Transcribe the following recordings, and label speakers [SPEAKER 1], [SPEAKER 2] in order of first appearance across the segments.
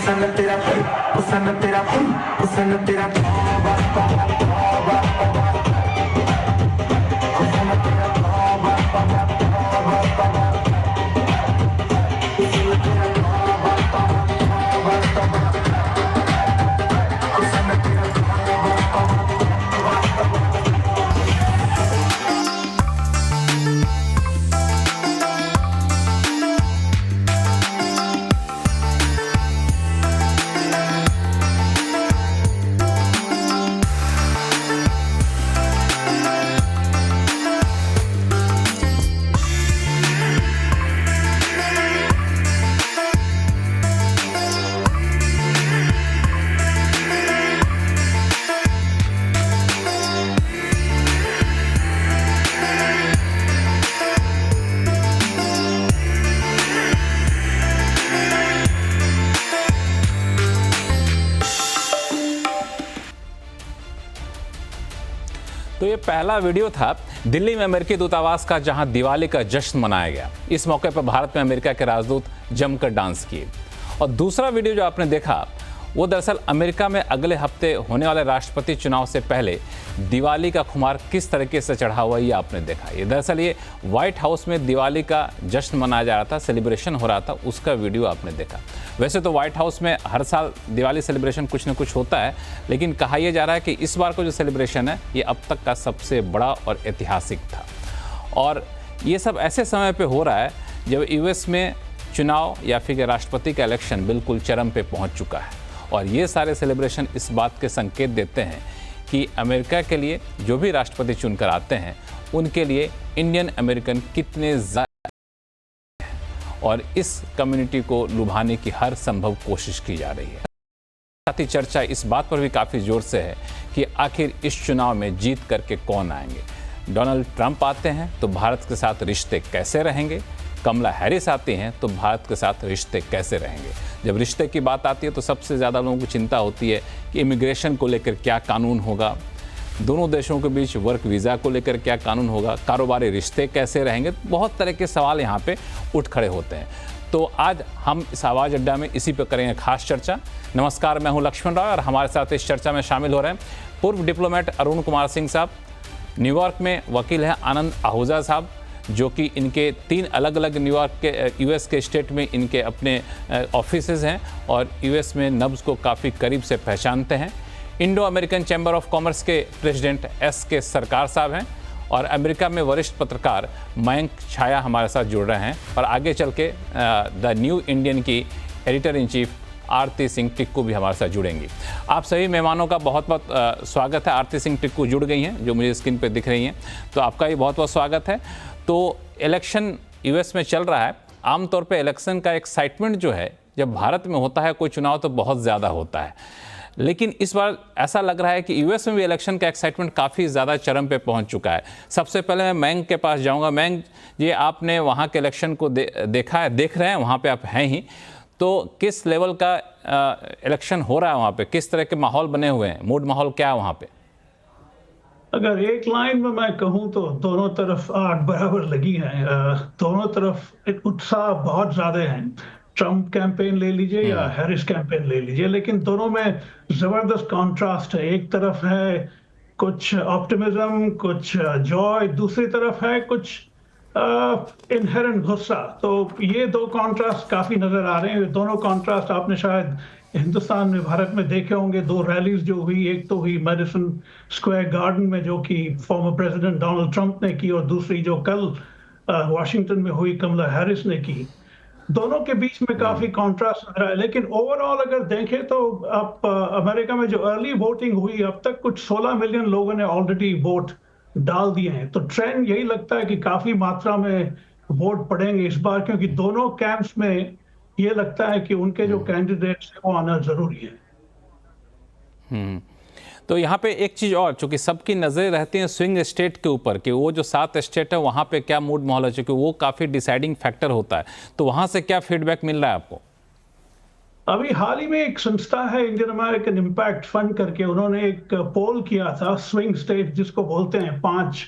[SPEAKER 1] हुस्न तेरा हुस्न तेरा हुस्न तेरा
[SPEAKER 2] तो ये पहला वीडियो था दिल्ली में अमेरिकी दूतावास का, जहां दिवाली का जश्न मनाया गया। इस मौके पर भारत में अमेरिका के राजदूत जमकर डांस किए। और दूसरा वीडियो जो आपने देखा वो दरअसल अमेरिका में अगले हफ्ते होने वाले राष्ट्रपति चुनाव से पहले दिवाली का खुमार किस तरीके से चढ़ा हुआ ये आपने देखा। ये दरअसल ये व्हाइट हाउस में दिवाली का जश्न मनाया जा रहा था, सेलिब्रेशन हो रहा था, उसका वीडियो आपने देखा। वैसे तो व्हाइट हाउस में हर साल दिवाली सेलिब्रेशन कुछ न कुछ होता है, लेकिन कहा यह जा रहा है कि इस बार का जो सेलिब्रेशन है ये अब तक का सबसे बड़ा और ऐतिहासिक था। और ये सब ऐसे समय पे हो रहा है जब यूएस में चुनाव या फिर राष्ट्रपति का इलेक्शन बिल्कुल चरम पे पहुंच चुका है। और ये सारे सेलिब्रेशन इस बात के संकेत देते हैं कि अमेरिका के लिए जो भी राष्ट्रपति चुनकर आते हैं उनके लिए इंडियन अमेरिकन कितने ज़्यादा, और इस कम्युनिटी को लुभाने की हर संभव कोशिश की जा रही है। साथ ही चर्चा इस बात पर भी काफ़ी जोर से है कि आखिर इस चुनाव में जीत करके कौन आएंगे। डोनाल्ड ट्रंप आते हैं तो भारत के साथ रिश्ते कैसे रहेंगे, कमला हैरिस आती हैं तो भारत के साथ रिश्ते कैसे रहेंगे। जब रिश्ते की बात आती है तो सबसे ज़्यादा लोगों को चिंता होती है कि इमिग्रेशन को लेकर क्या कानून होगा, दोनों देशों के बीच वर्क वीज़ा को लेकर क्या कानून होगा, कारोबारी रिश्ते कैसे रहेंगे। बहुत तरह के सवाल यहाँ पे उठ खड़े होते हैं। तो आज हम इस आवाज़ अड्डा में इसी पर करेंगे खास चर्चा। नमस्कार, मैं हूँ लक्ष्मण राव और हमारे साथ इस चर्चा में शामिल हो रहे हैं पूर्व डिप्लोमेट अरुण कुमार सिंह साहब, न्यूयॉर्क में वकील हैं आनंद आहूजा साहब, जो कि इनके 3 अलग अलग न्यूयॉर्क के यूएस के स्टेट में इनके अपने ऑफिसेज हैं और यूएस में नब्ज़ को काफ़ी करीब से पहचानते हैं। Indo American chamber of commerce के प्रेसिडेंट के सरकार साहब हैं और अमेरिका में वरिष्ठ पत्रकार मयंक छाया हमारे साथ जुड़ रहे हैं। और आगे चल के द न्यू इंडियन की एडिटर इन चीफ आरती सिंह टिक्कू भी हमारे साथ जुड़ेंगी। आप सभी मेहमानों का बहुत बहुत स्वागत है। आरती सिंह टिक्कू जुड़ गई हैं जो मुझे स्क्रीन पे दिख रही हैं, तो आपका भी बहुत बहुत स्वागत है। तो इलेक्शन यूएस में चल रहा है। आमतौर पे इलेक्शन का एक्साइटमेंट जो है जब भारत में होता है कोई चुनाव तो बहुत ज़्यादा होता है, लेकिन इस बार ऐसा लग रहा है कि यूएस में भी इलेक्शन का एक्साइटमेंट काफ़ी ज़्यादा चरम पे पहुंच चुका है। सबसे पहले मैं मैंग के पास जाऊंगा। मैंग जी, आपने वहाँ के इलेक्शन को देखा है, देख रहे हैं, वहाँ पे आप हैं ही, तो किस लेवल का इलेक्शन हो रहा है वहाँ पे, किस तरह के माहौल बने हुए हैं, मूड माहौल क्या है वहाँ पे?
[SPEAKER 3] अगर एक लाइन में मैं कहूं तो दोनों तरफ आग बराबर लगी है। दोनों तरफ एक उत्साह बहुत ज्यादा है। ट्रम्प कैंपेन ले लीजिए या हैरिस कैंपेन ले लीजिए, लेकिन दोनों में जबरदस्त कॉन्ट्रास्ट है। एक तरफ है कुछ ऑप्टिमिज्म, कुछ जॉय, दूसरी तरफ है कुछ इनहेरेंट गुस्सा। तो ये दो कॉन्ट्रास्ट काफी नजर आ रहे हैं। दोनों कॉन्ट्रास्ट आपने शायद हिंदुस्तान में, भारत में देखे होंगे। 2 रैलीज जो हुई, एक तो हुई मैडिसन स्क्वायर गार्डन में जो कि फॉर्मर प्रेसिडेंट डोनाल्ड ट्रंप ने की, और दूसरी जो कल वाशिंगटन में हुई कमला हैरिस ने की। दोनों के बीच में काफी कॉन्ट्रास्ट नजर आया। लेकिन ओवरऑल अगर देखें तो आप अमेरिका में जो अर्ली वोटिंग हुई, अब तक कुछ 16 मिलियन लोगों ने ऑलरेडी वोट डाल दिए हैं। तो ट्रेंड यही लगता है कि काफी मात्रा में वोट पड़ेंगे इस बार, क्योंकि दोनों कैंप्स में ये लगता है कि उनके जो कैंडिडेट्स हैं वो आना जरूरी है।
[SPEAKER 2] तो यहाँ पे एक चीज़ और, चूंकि सबकी नज़रें रहती हैं स्विंग स्टेट के ऊपर कि वो जो 7 स्टेट है वहाँ पे क्या मूड माहौल है, चूँकि वो काफ़ी डिसाइडिंग फैक्टर होता है। तो वहाँ से क्या फीडबैक मिल रहा है आपको?
[SPEAKER 3] अभी हाल ही में एक संस्था है इंडियन अमेरिकन इम्पैक्ट फंड करके, उन्होंने एक पोल किया था स्विंग स्टेट जिसको बोलते हैं 5,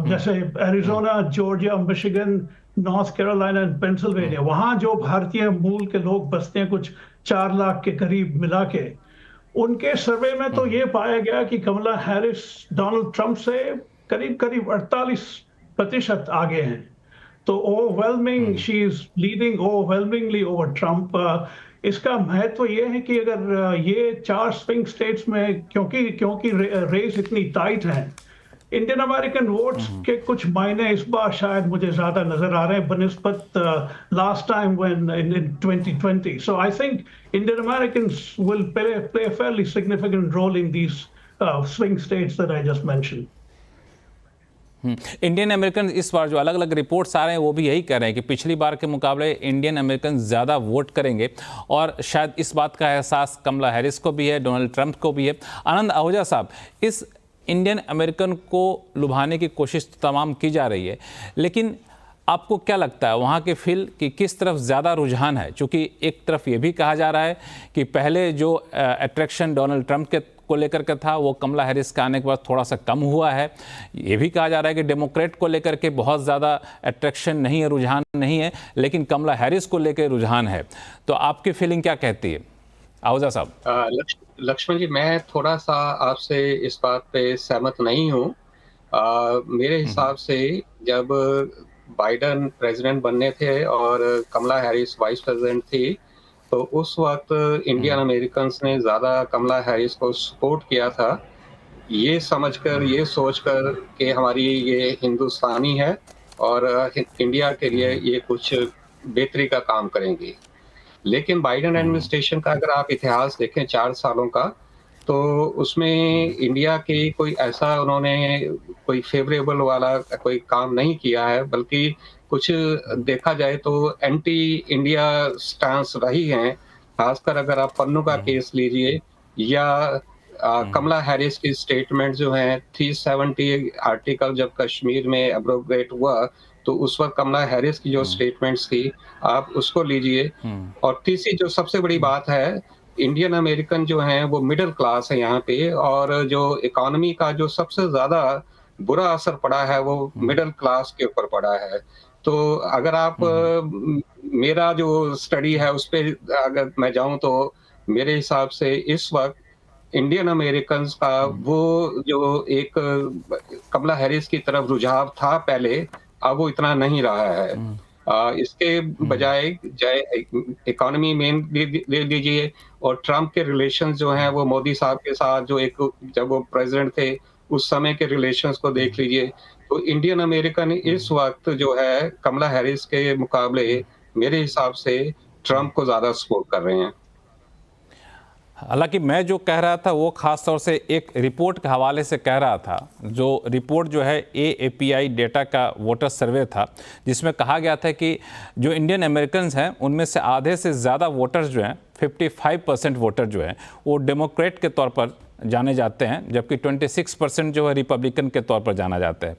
[SPEAKER 3] जैसे Arizona, Georgia, Michigan, north Carolina and Pennsylvania, वहां जो भारतीय मूल के लोग बसते हैं, कुछ 4 लाख के करीब मिला के, उनके सर्वे में तो ये पाया गया कि कमला हैरिस डोनाल्ड ट्रंप से करीब करीब 48% आगे हैं। तो overwhelming, she is leading overwhelmingly over Trump. इसका महत्व ये है कि अगर ये 4 स्विंग स्टेट्स में, क्योंकि रेस इतनी टाइट है, इंडियन अमेरिकन वोट्स के कुछ मायने इस बार शायद मुझे ज्यादा नजर आ रहे हैं बनिस्बत last time when in 2020। So I think Indian Americans will play a fairly significant role in these swing states that I just mentioned.
[SPEAKER 2] Indian American इस बार जो अलग अलग रिपोर्ट्स आ रहे हैं वो भी यही कह रहे हैं कि पिछली बार के मुकाबले इंडियन अमेरिकन ज़्यादा वोट करेंगे, और शायद इस बात का एहसास कमला हैरिस को भी है, डोनाल्ड ट्रंप को भी है। आनंद आहूजा साहब, इस इंडियन अमेरिकन को लुभाने की कोशिश तो तमाम की जा रही है, लेकिन आपको क्या लगता है वहाँ के फील कि किस तरफ ज़्यादा रुझान है? क्योंकि एक तरफ ये भी कहा जा रहा है कि पहले जो अट्रैक्शन डोनाल्ड ट्रंप के को लेकर के था वो कमला हैरिस के आने के बाद थोड़ा सा कम हुआ है। ये भी कहा जा रहा है कि डेमोक्रेट को लेकर के बहुत ज़्यादा अट्रैक्शन नहीं है, रुझान नहीं है, लेकिन कमला हैरिस को लेकर रुझान है। तो आपकी फीलिंग क्या कहती है आहूजा साहब?
[SPEAKER 4] लक्ष्मण जी, मैं थोड़ा सा आपसे इस बात पे सहमत नहीं हूँ। मेरे हिसाब से जब बाइडन प्रेसिडेंट बनने थे और कमला हैरिस वाइस प्रेसिडेंट थी, तो उस वक्त इंडियन अमेरिकन्स ने ज़्यादा कमला हैरिस को सपोर्ट किया था, ये समझकर, ये सोचकर कि हमारी ये हिंदुस्तानी है और इंडिया के लिए ये कुछ बेहतरी का काम करेंगी। लेकिन बाइडन एडमिनिस्ट्रेशन का अगर आप इतिहास देखें 4 सालों का, तो उसमें इंडिया की कोई ऐसा उन्होंने कोई फेवरेबल वाला कोई काम नहीं किया है, बल्कि कुछ देखा जाए तो एंटी इंडिया स्टांस रही हैं। खासकर अगर आप पन्नू का केस लीजिए या कमला हैरिस की स्टेटमेंट जो हैं, 370 आर्टिकल जब कश्मीर में एब्रोगेट हुआ, तो उस वक्त कमला हैरिस की जो स्टेटमेंट्स थी, आप उसको लीजिए। और तीसरी जो सबसे बड़ी बात है, इंडियन अमेरिकन जो हैं वो मिडिल क्लास है यहाँ पे, और जो इकोनॉमी का जो सबसे ज्यादा बुरा असर पड़ा है वो मिडिल क्लास के ऊपर पड़ा है। तो अगर आप मेरा जो स्टडी है उस पे अगर मैं जाऊं, तो मेरे हिसाब से इस वक्त इंडियन अमेरिकन का वो जो एक कमला हैरिस की तरफ रुझाव था पहले, अब वो इतना नहीं रहा है। इसके बजाय चाहे इकोनॉमी मेन ले लीजिए, और ट्रंप के रिलेशंस जो हैं वो मोदी साहब के साथ जो एक जब वो प्रेसिडेंट थे उस समय के रिलेशंस को देख लीजिए, तो इंडियन अमेरिकन इस वक्त जो है कमला हैरिस के मुकाबले मेरे हिसाब से ट्रंप को ज्यादा सपोर्ट कर रहे हैं।
[SPEAKER 2] हालांकि मैं जो कह रहा था वो खास तौर से एक रिपोर्ट के हवाले से कह रहा था, जो रिपोर्ट जो है AAPI डेटा का वोटर सर्वे था, जिसमें कहा गया था कि जो इंडियन अमेरिकन्स हैं उनमें से आधे से ज़्यादा वोटर्स जो हैं, 55% वोटर जो हैं वो डेमोक्रेट के तौर पर जाने जाते हैं, जबकि 26% जो है रिपब्लिकन के तौर पर जाना जाता है।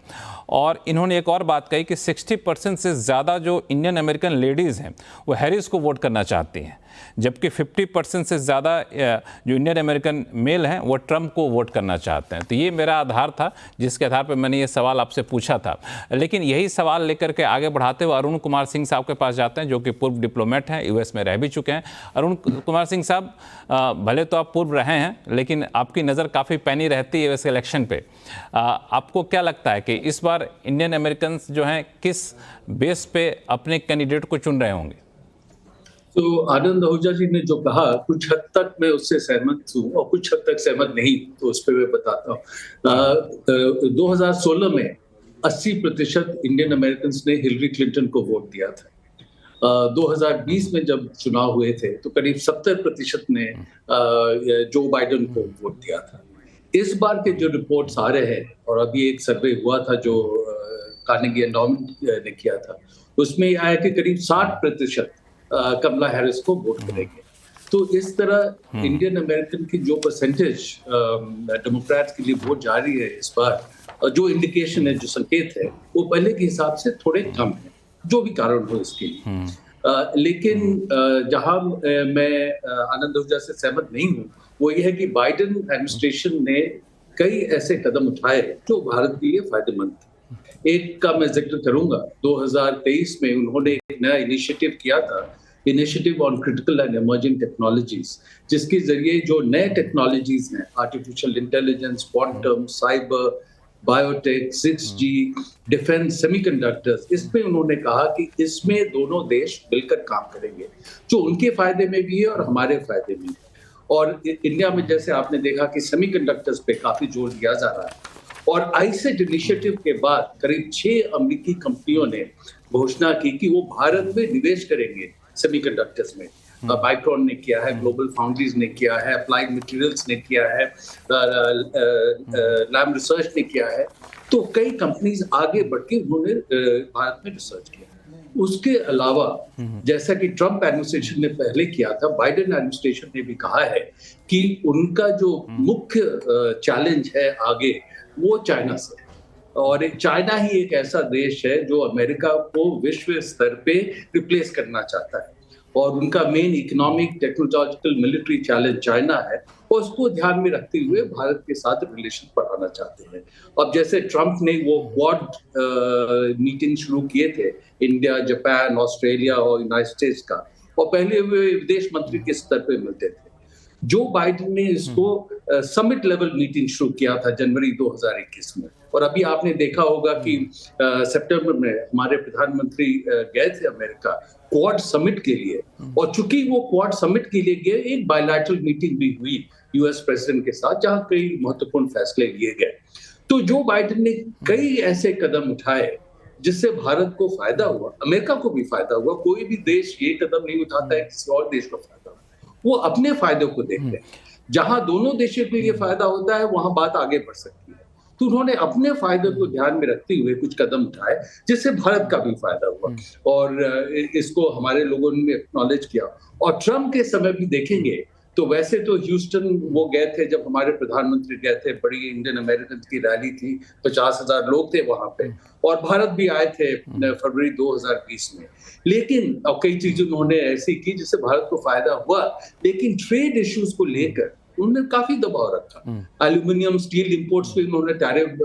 [SPEAKER 2] और इन्होंने एक और बात कही कि 60% से ज़्यादा जो इंडियन अमेरिकन लेडीज़ हैं वो हैरिस को वोट करना चाहती हैं, जबकि 50% से ज़्यादा जो इंडियन अमेरिकन मेल हैं वो ट्रंप को वोट करना चाहते हैं। तो ये मेरा आधार था जिसके आधार पर मैंने ये सवाल आपसे पूछा था। लेकिन यही सवाल लेकर के आगे बढ़ाते हुए अरुण कुमार सिंह साहब के पास जाते हैं, जो कि पूर्व डिप्लोमेट हैं, US में रह भी चुके हैं। अरुण कुमार सिंह साहब, भले तो आप पूर्व रहे हैं, लेकिन आपकी नज़र काफ़ी पैनी रहती है इस इलेक्शन पे। आपको क्या लगता है कि इस बार इंडियन अमेरिकन जो हैं किस बेस पे अपने कैंडिडेट को चुन रहे होंगे?
[SPEAKER 5] तो आनंद आहूजा जी ने जो कहा, कुछ हद तक मैं उससे सहमत हूँ और कुछ हद तक सहमत नहीं, तो उस पर मैं बताता हूँ। 2016 में 80% इंडियन अमेरिकन ने हिलरी क्लिंटन को वोट दिया था। 2020 में जब चुनाव हुए थे तो करीब 70% ने जो बाइडन को वोट दिया था। इस बार के जो रिपोर्ट्स आ रहे हैं, और अभी एक सर्वे हुआ था जो कार्नेगी एंडोमेंट ने किया था, उसमें यह आया कि करीब 60% कमला हैरिस को वोट करेंगे। तो इस तरह इंडियन अमेरिकन की जो परसेंटेज डेमोक्रेट्स के लिए वोट जा रही है इस बार, जो इंडिकेशन है, जो संकेत है, वो पहले के हिसाब से थोड़े कम है, जो भी कारण हो इसके लिए। लेकिन जहां मैं आनंद आहूजा से सहमत नहीं हूं, वो ये है कि बाइडन एडमिनिस्ट्रेशन ने कई ऐसे कदम उठाए जो भारत के लिए फायदेमंद थे। एक का मैं जिक्र करूंगा, 2023 में उन्होंने एक नया इनिशिएटिव किया था, initiative on critical and emerging technologies, जिसके जरिए जो नए टेक्नोलॉजीज हैं, artificial intelligence, quantum, cyber, biotech, 6G, defence, semiconductors, इसमें उन्होंने कहा कि इसमें दोनों देश मिलकर काम करेंगे, जो उनके फायदे में भी है और हमारे फायदे में है। और इंडिया में जैसे आपने देखा कि सेमीकंडक्टर्स पे काफी जोर दिया जा रहा है, और आईसेट इनिशिएटिव के बाद करीब 6 अमेरिकी कंपनियों ने घोषणा की कि वो भारत में निवेश करेंगे सेमीकंडक्टर्स में। माइक्रोन ने किया है, ग्लोबल फाउंड्रीज ने किया है, अप्लाइड मटेरियल्स ने किया है, लैम रिसर्च ने किया है। तो कई कंपनीज आगे बढ़ के उन्होंने भारत में रिसर्च किया। उसके अलावा जैसा कि ट्रंप एडमिनिस्ट्रेशन ने पहले किया था, बाइडेन एडमिनिस्ट्रेशन ने भी कहा है कि उनका जो मुख्य चैलेंज है आगे वो चाइना से, और चाइना ही एक ऐसा देश है जो अमेरिका को विश्व स्तर पे रिप्लेस करना चाहता है, और उनका main economic, technological, military challenge China है, और उसको ध्यान में रखते हुए भारत के साथ रिलेशन बढ़ाना चाहते हैं। अब जैसे ट्रंप ने वो क्वाड मीटिंग शुरू किए थे, इंडिया, जापान, ऑस्ट्रेलिया और यूनाइटेड स्टेट्स का, और पहले वे विदेश मंत्री के स्तर पे मिलते थे। जो बाइडेन ने इसको समिट लेवल मीटिंग शुरू किया था जनवरी 2021 में, और अभी आपने देखा होगा कि सितंबर में हमारे प्रधानमंत्री गए थे अमेरिका क्वाड समिट के लिए, और चूंकि वो क्वाड समिट के लिए गए, एक बायलैटरल मीटिंग भी हुई यूएस प्रेसिडेंट के साथ, जहां कई महत्वपूर्ण फैसले लिए गए। तो जो बाइडेन ने कई ऐसे कदम उठाए जिससे भारत को फायदा हुआ, अमेरिका को भी फायदा हुआ। कोई भी देश ये कदम नहीं उठाता है किसी और देश को फायदा हो, वो अपने फायदे को देखते हैं। जहां दोनों देशों के लिए फायदा होता है वहां बात आगे बढ़ सकती है। तो उन्होंने अपने फायदे को ध्यान में रखते हुए कुछ कदम उठाए जिससे भारत का भी फायदा हुआ, और इसको हमारे लोगों ने एक्नॉलेज किया। और ट्रम्प के समय भी देखेंगे तो वैसे तो ह्यूस्टन वो गए थे, जब हमारे प्रधानमंत्री गए थे, बड़ी इंडियन अमेरिकन की रैली थी, 50,000 लोग थे वहां पे, और भारत भी आए थे फरवरी 2020 में। लेकिन कई चीजें उन्होंने ऐसी की जिससे भारत को फायदा हुआ, लेकिन ट्रेड इश्यूज को लेकर उन्होंने काफी दबाव रखा। एल्यूमिनियम, स्टील इंपोर्ट्स पे उन्होंने टैरिफ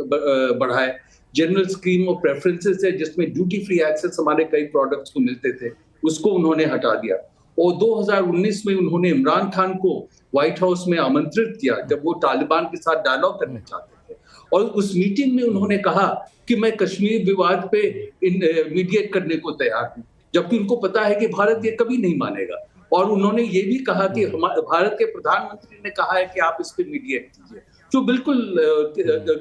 [SPEAKER 5] बढ़ाए। जनरल स्कीम ऑफ प्रेफरेंसेस है जिसमें ड्यूटी फ्री एक्सेस हमारे कई प्रोडक्ट्स को मिलते थे, उसको उन्होंने हटा दिया। और 2019 में उन्होंने इमरान खान को व्हाइट हाउस में आमंत्रित किया जब वो तालिबान के साथ डायलॉग करने चाहते थे, और उस मीटिंग में उन्होंने कहा कि मैं कश्मीर विवाद पे मीडिएट करने को तैयार हूं, जबकि उनको पता है कि भारत ये कभी नहीं मानेगा। और उन्होंने ये भी कहा कि भारत के प्रधानमंत्री ने कहा है कि आप इस पे मीडिएट कीजिए, जो बिल्कुल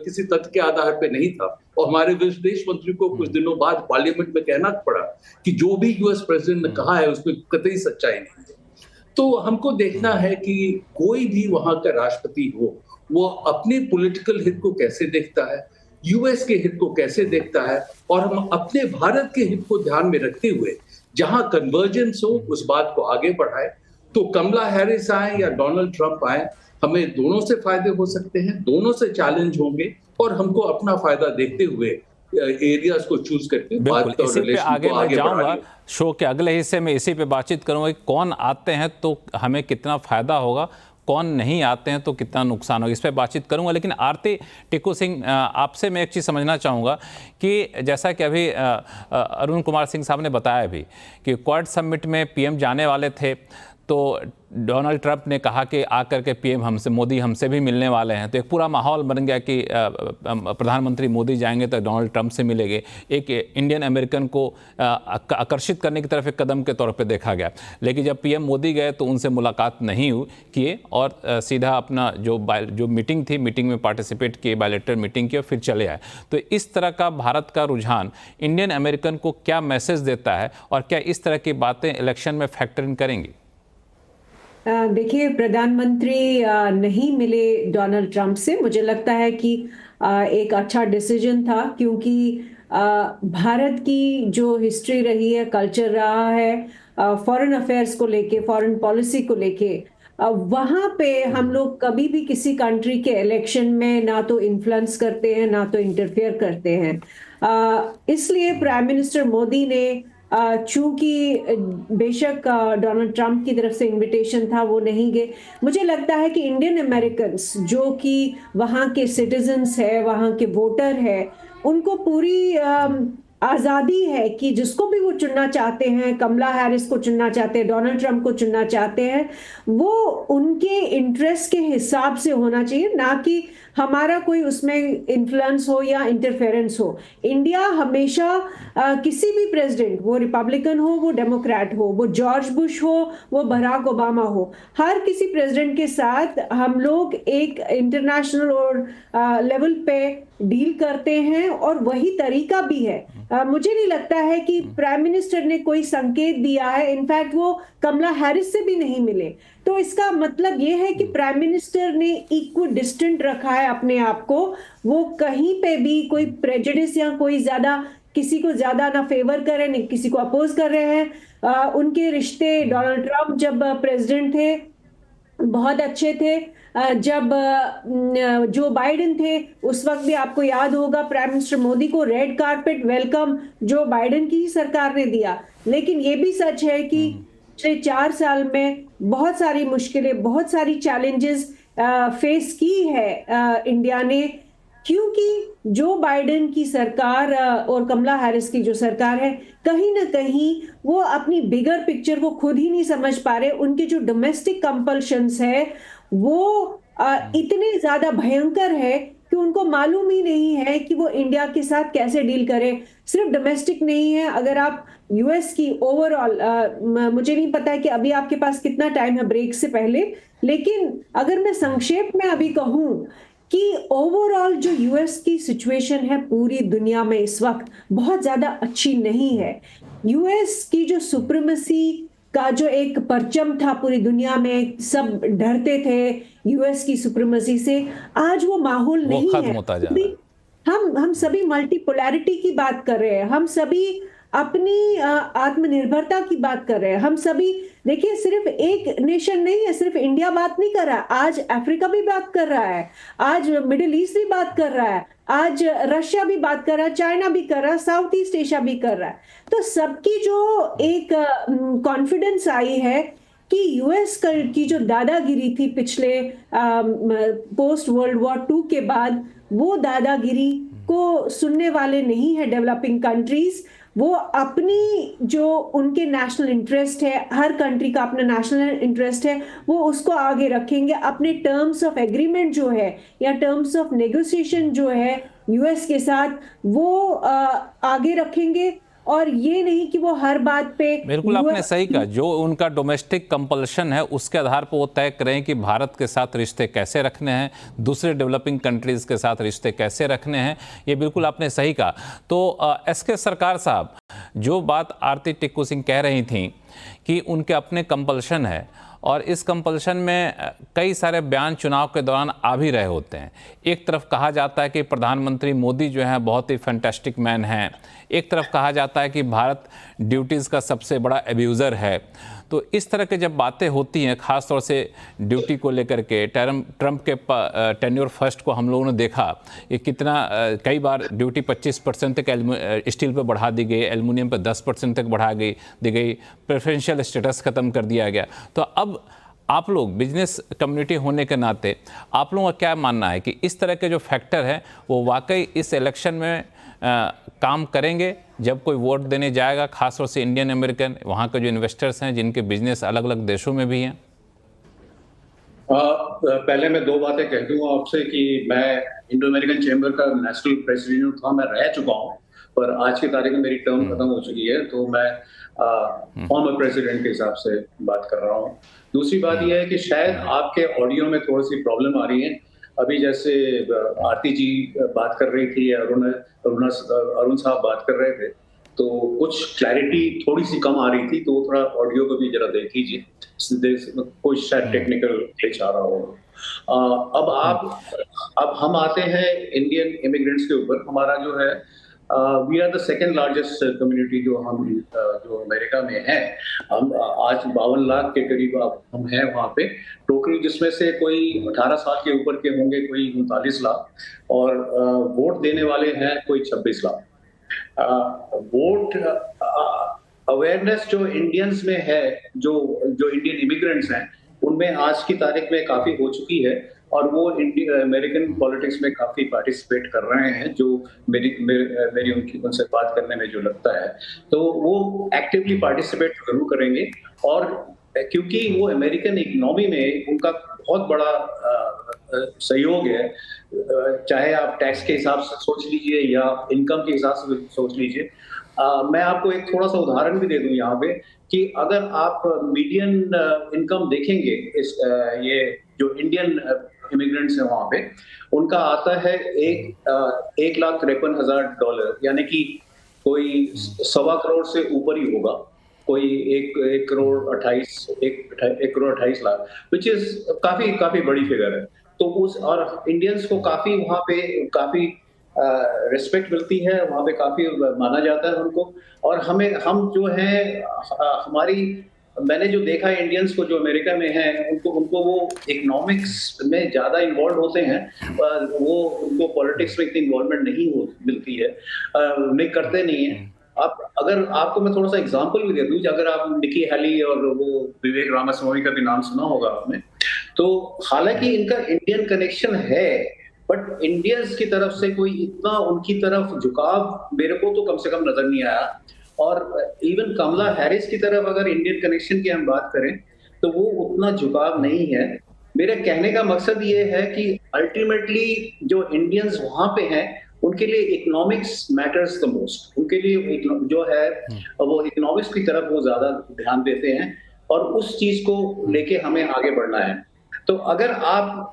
[SPEAKER 5] किसी तथ्य के आधार पे नहीं था। और हमारे विदेश मंत्री को कुछ दिनों बाद पार्लियामेंट में कहना पड़ा कि जो भी यूएस प्रेसिडेंट ने कहा है उसमें कतई सच्चाई नहीं है। तो हमको देखना है कि कोई भी वहां का राष्ट्रपति हो, वो अपने पॉलिटिकल हित को कैसे देखता है, यूएस के हित को कैसे देखता है, और हम अपने भारत के हित को ध्यान में रखते हुए जहां कन्वर्जेंस हो उस बात को आगे बढ़ाए। तो कमला हैरिस आए या डोनाल्ड ट्रंप आए, हमें दोनों से फायदे हो सकते हैं, दोनों से चैलेंज होंगे, और हमको अपना फायदा देखते हुए एरियाज को चूज करके बात और रिलेशन को आगे बढ़ाएंगे।
[SPEAKER 2] शो के अगले हिस्से में इसी पे बातचीत करूंगा कि कौन आते हैं तो हमें कितना फायदा होगा, कौन नहीं आते हैं तो कितना नुकसान होगा, इस पर बातचीत करूंगा। लेकिन आरती टिक्कू सिंह, आपसे मैं एक चीज़ समझना चाहूँगा कि जैसा कि अभी अरुण कुमार सिंह साहब ने बताया भी कि क्वाड समिट में पीएम जाने वाले थे, तो डोनाल्ड ट्रंप ने कहा कि आकर के पीएम हमसे, मोदी हमसे भी मिलने वाले हैं। तो एक पूरा माहौल बन गया कि प्रधानमंत्री मोदी जाएंगे तो डोनाल्ड ट्रंप से मिलेंगे। एक इंडियन अमेरिकन को आकर्षित करने की तरफ एक कदम के तौर पे देखा गया। लेकिन जब पीएम मोदी गए तो उनसे मुलाकात नहीं किए, और सीधा अपना जो मीटिंग थी, मीटिंग में पार्टिसिपेट किए, बायलैटरल मीटिंग की, और फिर चले आए। तो इस तरह का भारत का रुझान इंडियन अमेरिकन को क्या मैसेज देता है, और क्या इस तरह की बातें इलेक्शन में फैक्टर इन करेंगी?
[SPEAKER 6] देखिए, प्रधानमंत्री नहीं मिले डोनाल्ड ट्रंप से, मुझे लगता है कि एक अच्छा डिसीजन था, क्योंकि भारत की जो हिस्ट्री रही है, कल्चर रहा है, फॉरेन अफेयर्स को लेके, फॉरेन पॉलिसी को लेके, वहाँ पे हम लोग कभी भी किसी कंट्री के इलेक्शन में ना तो इन्फ्लुएंस करते हैं ना तो इंटरफेयर करते हैं। इसलिए प्राइम मिनिस्टर मोदी ने, चूंकि बेशक डोनाल्ड ट्रंप की तरफ से इनविटेशन था, वो नहीं गए। मुझे लगता है कि इंडियन अमेरिकन्स जो कि वहाँ के सिटीजन्स है, वहाँ के वोटर है, उनको पूरी आजादी है कि जिसको भी वो चुनना चाहते हैं, कमला हैरिस को चुनना चाहते हैं, डोनाल्ड ट्रंप को चुनना चाहते हैं, वो उनके इंटरेस्ट के हिसाब से होना चाहिए, ना कि हमारा कोई उसमें इन्फ्लुएंस हो या इंटरफेरेंस हो। इंडिया हमेशा किसी भी प्रेसिडेंट, वो रिपब्लिकन हो, वो डेमोक्रेट हो, वो जॉर्ज बुश हो, वो बराक ओबामा हो, हर किसी प्रेसिडेंट के साथ हम लोग एक इंटरनेशनल और लेवल पे डील करते हैं, और वही तरीका भी है। मुझे नहीं लगता है कि प्राइम मिनिस्टर ने कोई संकेत दिया है, इनफैक्ट वो कमला हैरिस से भी नहीं मिले, तो इसका मतलब ये है कि प्राइम मिनिस्टर ने इक्वल डिस्टेंट रखा है अपने आप को। वो कहीं पे भी कोई प्रेजुडिस या कोई ज्यादा किसी को ज्यादा ना फेवर कर रहे, नहीं किसी को अपोज कर रहे हैं। उनके रिश्ते डोनाल्ड ट्रंप जब प्रेसिडेंट थे बहुत अच्छे थे, जब जो बाइडेन थे उस वक्त भी आपको याद होगा प्राइम मिनिस्टर मोदी को red carpet welcome Joe Biden की ही सरकार ने दिया। लेकिन ये भी सच है कि पिछले 4 साल में बहुत सारी मुश्किलें, बहुत सारी चैलेंजेस फेस की है इंडिया ने, क्योंकि जो बाइडेन की सरकार और कमला हैरिस की जो सरकार है, कहीं ना कहीं वो अपनी बिगर पिक्चर को खुद ही नहीं समझ पा रहे। उनके जो डोमेस्टिक कंपल्शंस है वो इतने ज्यादा भयंकर है कि उनको मालूम ही नहीं है कि वो इंडिया के साथ कैसे डील करें। सिर्फ डोमेस्टिक नहीं है, अगर आप यूएस की ओवरऑल, मुझे नहीं पता है कि अभी आपके पास कितना टाइम है ब्रेक से पहले, लेकिन अगर मैं संक्षेप में अभी कहूं कि ओवरऑल जो यूएस की सिचुएशन है पूरी दुनिया में इस वक्त बहुत ज्यादा अच्छी नहीं है। यूएस की जो सुप्रीमेसी का जो एक परचम था पूरी दुनिया में, सब डरते थे यूएस की सुप्रीमेसी से, आज वो माहौल नहीं है।
[SPEAKER 2] होता जा रहा है।
[SPEAKER 6] हम सभी मल्टीपोलैरिटी की बात कर रहे हैं, हम सभी अपनी आत्मनिर्भरता की बात कर रहे हैं, हम सभी देखिए सिर्फ एक नेशन नहीं है, सिर्फ इंडिया बात नहीं कर रहा, आज अफ्रीका भी बात कर रहा है, आज मिडिल ईस्ट भी बात कर रहा है, आज रशिया भी बात कर रहा है, चाइना भी कर रहा है, साउथ ईस्ट एशिया भी कर रहा है। तो सबकी जो एक कॉन्फिडेंस आई है कि यूएस की जो दादागिरी थी पिछले पोस्ट वर्ल्ड वॉर 2 के बाद, वो दादागिरी को सुनने वाले नहीं है डेवलपिंग कंट्रीज। वो अपनी जो उनके नेशनल इंटरेस्ट है, हर कंट्री का अपना नेशनल इंटरेस्ट है, वो उसको आगे रखेंगे। अपने टर्म्स ऑफ एग्रीमेंट जो है या टर्म्स ऑफ नेगोशिएशन जो है यूएस के साथ, वो आगे रखेंगे, और ये नहीं कि वो हर बात पे।
[SPEAKER 2] बिल्कुल आपने सही कहा, जो उनका डोमेस्टिक कंपल्शन है उसके आधार पर वो तय करें कि भारत के साथ रिश्ते कैसे रखने हैं, दूसरे डेवलपिंग कंट्रीज के साथ रिश्ते कैसे रखने हैं, ये बिल्कुल आपने सही कहा। तो एसके सरकार साहब, जो बात आरती टिक्कू सिंह कह रही थी कि उनके अपने कंपल्शन है, और इस कंपल्शन में कई सारे बयान चुनाव के दौरान आ भी रहे होते हैं। एक तरफ कहा जाता है कि प्रधानमंत्री मोदी जो है बहुत ही फैंटास्टिक मैन हैं, एक तरफ कहा जाता है कि भारत ड्यूटीज़ का सबसे बड़ा एब्यूज़र है। तो इस तरह के जब बातें होती हैं, ख़ास तौर से ड्यूटी को लेकर के, ट्रंप के टेन्योर फर्स्ट को हम लोगों ने देखा, ये कितना कई बार ड्यूटी 25% तक स्टील पे बढ़ा दी गई, एल्युमिनियम पे 10% तक बढ़ा दी गई, प्रेफरेंशियल स्टेटस ख़त्म कर दिया गया। तो अब आप लोग बिजनेस कम्युनिटी होने के नाते आप लोगों का क्या मानना है कि इस तरह के जो फैक्टर हैं वो वाकई इस इलेक्शन में काम करेंगे जब कोई वोट देने जाएगा, खासतौर से इंडियन अमेरिकन, वहाँ के जो इन्वेस्टर्स हैं जिनके बिजनेस अलग अलग देशों में भी हैं?
[SPEAKER 5] पहले मैं 2 बातें कह दूंगा आपसे कि मैं इंडो अमेरिकन चैम्बर का नेशनल प्रेसिडेंट था, मैं रह चुका हूँ, पर आज की तारीख में मेरी टर्म खत्म हो चुकी है, तो मैं फॉर्मर प्रेसिडेंट के हिसाब से बात कर रहा हूँ। दूसरी बात यह है कि शायद आपके ऑडियो में थोड़ी सी प्रॉब्लम आ रही है। अभी जैसे आरती जी बात कर रही थी, अरुण साहब बात कर रहे थे, तो कुछ क्लैरिटी थोड़ी सी कम आ रही थी, तो थोड़ा ऑडियो को भी जरा देख लीजिए, कोई शायद टेक्निकल ग्लिच आ रहा हो। अब हम आते हैं इंडियन इमिग्रेंट्स के ऊपर। हमारा जो है we are the second largest community जो अमेरिका में है। हम आज 52 लाख के करीब हम हैं वहाँ पे टोटल, जिसमें से कोई 18 साल के ऊपर के होंगे कोई 39 लाख, और वोट देने वाले हैं कोई 26 लाख। वोट अवेयरनेस जो इंडियंस में है, जो इंडियन इमिग्रेंट्स हैं, उनमें आज की तारीख में काफी हो चुकी है, और वो अमेरिकन पॉलिटिक्स में काफी पार्टिसिपेट कर रहे हैं, जो मेरी उनसे बात करने में जो लगता है, तो वो एक्टिवली पार्टिसिपेट जरूर करेंगे। और क्योंकि वो अमेरिकन इकोनॉमी में उनका बहुत बड़ा सहयोग है, चाहे आप टैक्स के हिसाब से सोच लीजिए या इनकम के हिसाब से सोच लीजिए। मैं आपको एक थोड़ा सा उदाहरण भी दे दूं यहाँ पे कि अगर आप मीडियन इनकम देखेंगे इस ये जो इंडियन इमिग्रेंट्स हैं वहाँ पे, उनका आता है $1,53,000, यानी कि कोई 1.25 करोड़ से ऊपर ही होगा, कोई 1 करोड़ 28 लाख, विच इज काफी बड़ी फिगर है। तो उस और इंडियंस को काफी वहाँ पे काफी रिस्पेक्ट मिलती है, वहाँ पे काफी माना जाता है उनको। और हम जो है मैंने जो देखा है इंडियंस को जो अमेरिका में हैं, उनको वो इकोनॉमिक्स में ज्यादा इन्वॉल्व होते हैं, वो उनको पॉलिटिक्स में इतनी इन्वॉल्वमेंट नहीं मिलती है, नहीं करते नहीं है। अगर आपको मैं थोड़ा सा एग्जांपल भी दे दूं, अगर आप निकी हेली और वो विवेक रामास्वामी का भी नाम सुना होगा आपने, तो हालांकि इनका इंडियन कनेक्शन है, बट इंडियंस की तरफ से कोई इतना उनकी तरफ झुकाव मेरे को तो कम से कम नजर नहीं आया। और इवन कमला हैरिस की तरफ अगर इंडियन कनेक्शन की हम बात करें तो वो उतना झुकाव नहीं है। मेरे कहने का मकसद ये है कि अल्टीमेटली जो इंडियंस वहां पे हैं उनके लिए इकोनॉमिक्स मैटर्स द मोस्ट, उनके लिए जो है वो इकोनॉमिक्स की तरफ वो ज्यादा ध्यान देते हैं और उस चीज को लेके हमें आगे बढ़ना है। तो अगर आप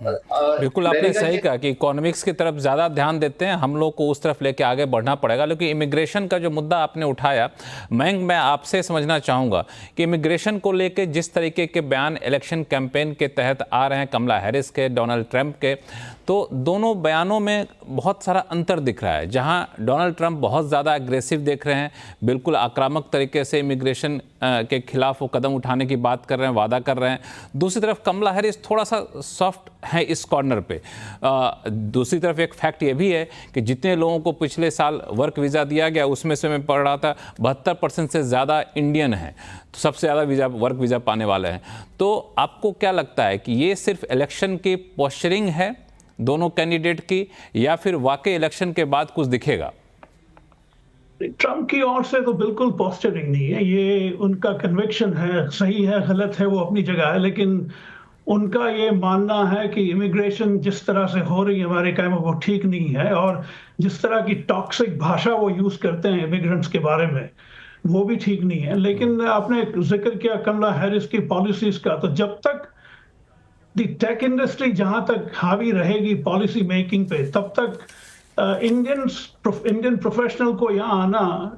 [SPEAKER 2] बिल्कुल आपने सही कहा कि इकोनॉमिक्स की तरफ ज़्यादा ध्यान देते हैं, हम लोग को उस तरफ लेके आगे बढ़ना पड़ेगा। लेकिन इमिग्रेशन का जो मुद्दा आपने उठाया, मैं आपसे समझना चाहूँगा कि इमिग्रेशन को लेके जिस तरीके के बयान इलेक्शन कैंपेन के तहत आ रहे हैं, कमला हैरिस के, डोनाल्ड ट्रंप के, तो दोनों बयानों में बहुत सारा अंतर दिख रहा है। जहाँ डोनाल्ड ट्रंप बहुत ज़्यादा एग्रेसिव देख रहे हैं, बिल्कुल आक्रामक तरीके से इमिग्रेशन के खिलाफ वो कदम उठाने की बात कर रहे हैं, वादा कर रहे हैं। दूसरी तरफ कमला हैरिस थोड़ा सा सॉफ्ट है इस कॉर्नर पे। दूसरी तरफ एक फैक्ट ये भी है कि जितने लोगों को पिछले साल वर्क वीज़ा दिया गया, उसमें से मैं पढ़ रहा था 72% से ज़्यादा इंडियन हैं, तो सबसे ज़्यादा वर्क वीज़ा पाने वाले हैं। तो आपको क्या लगता है कि ये सिर्फ इलेक्शन की पोस्चरिंग है दोनों कैंडिडेट की, या फिर वाकई इलेक्शन के बाद कुछ दिखेगा?
[SPEAKER 3] ट्रंप की ओर से तो बिल्कुल पोस्चरिंग नहीं है, ये उनका कन्विक्शन है, सही है गलत है वो अपनी जगह है, लेकिन उनका ये मानना है कि इमिग्रेशन जिस तरह से हो रही है अमेरिका में वो ठीक नहीं है, और जिस तरह की टॉक्सिक भाषा वो यूज करते हैं इमिग्रेंट्स के बारे में वो भी ठीक नहीं है। लेकिन आपने जिक्र किया कमला हैरिस की पॉलिसीज का, तो जब तक दी टेक इंडस्ट्री जहां तक हावी रहेगी पॉलिसी मेकिंग पे, तब तक इंडियन प्रोफेशनल को यहाँ आना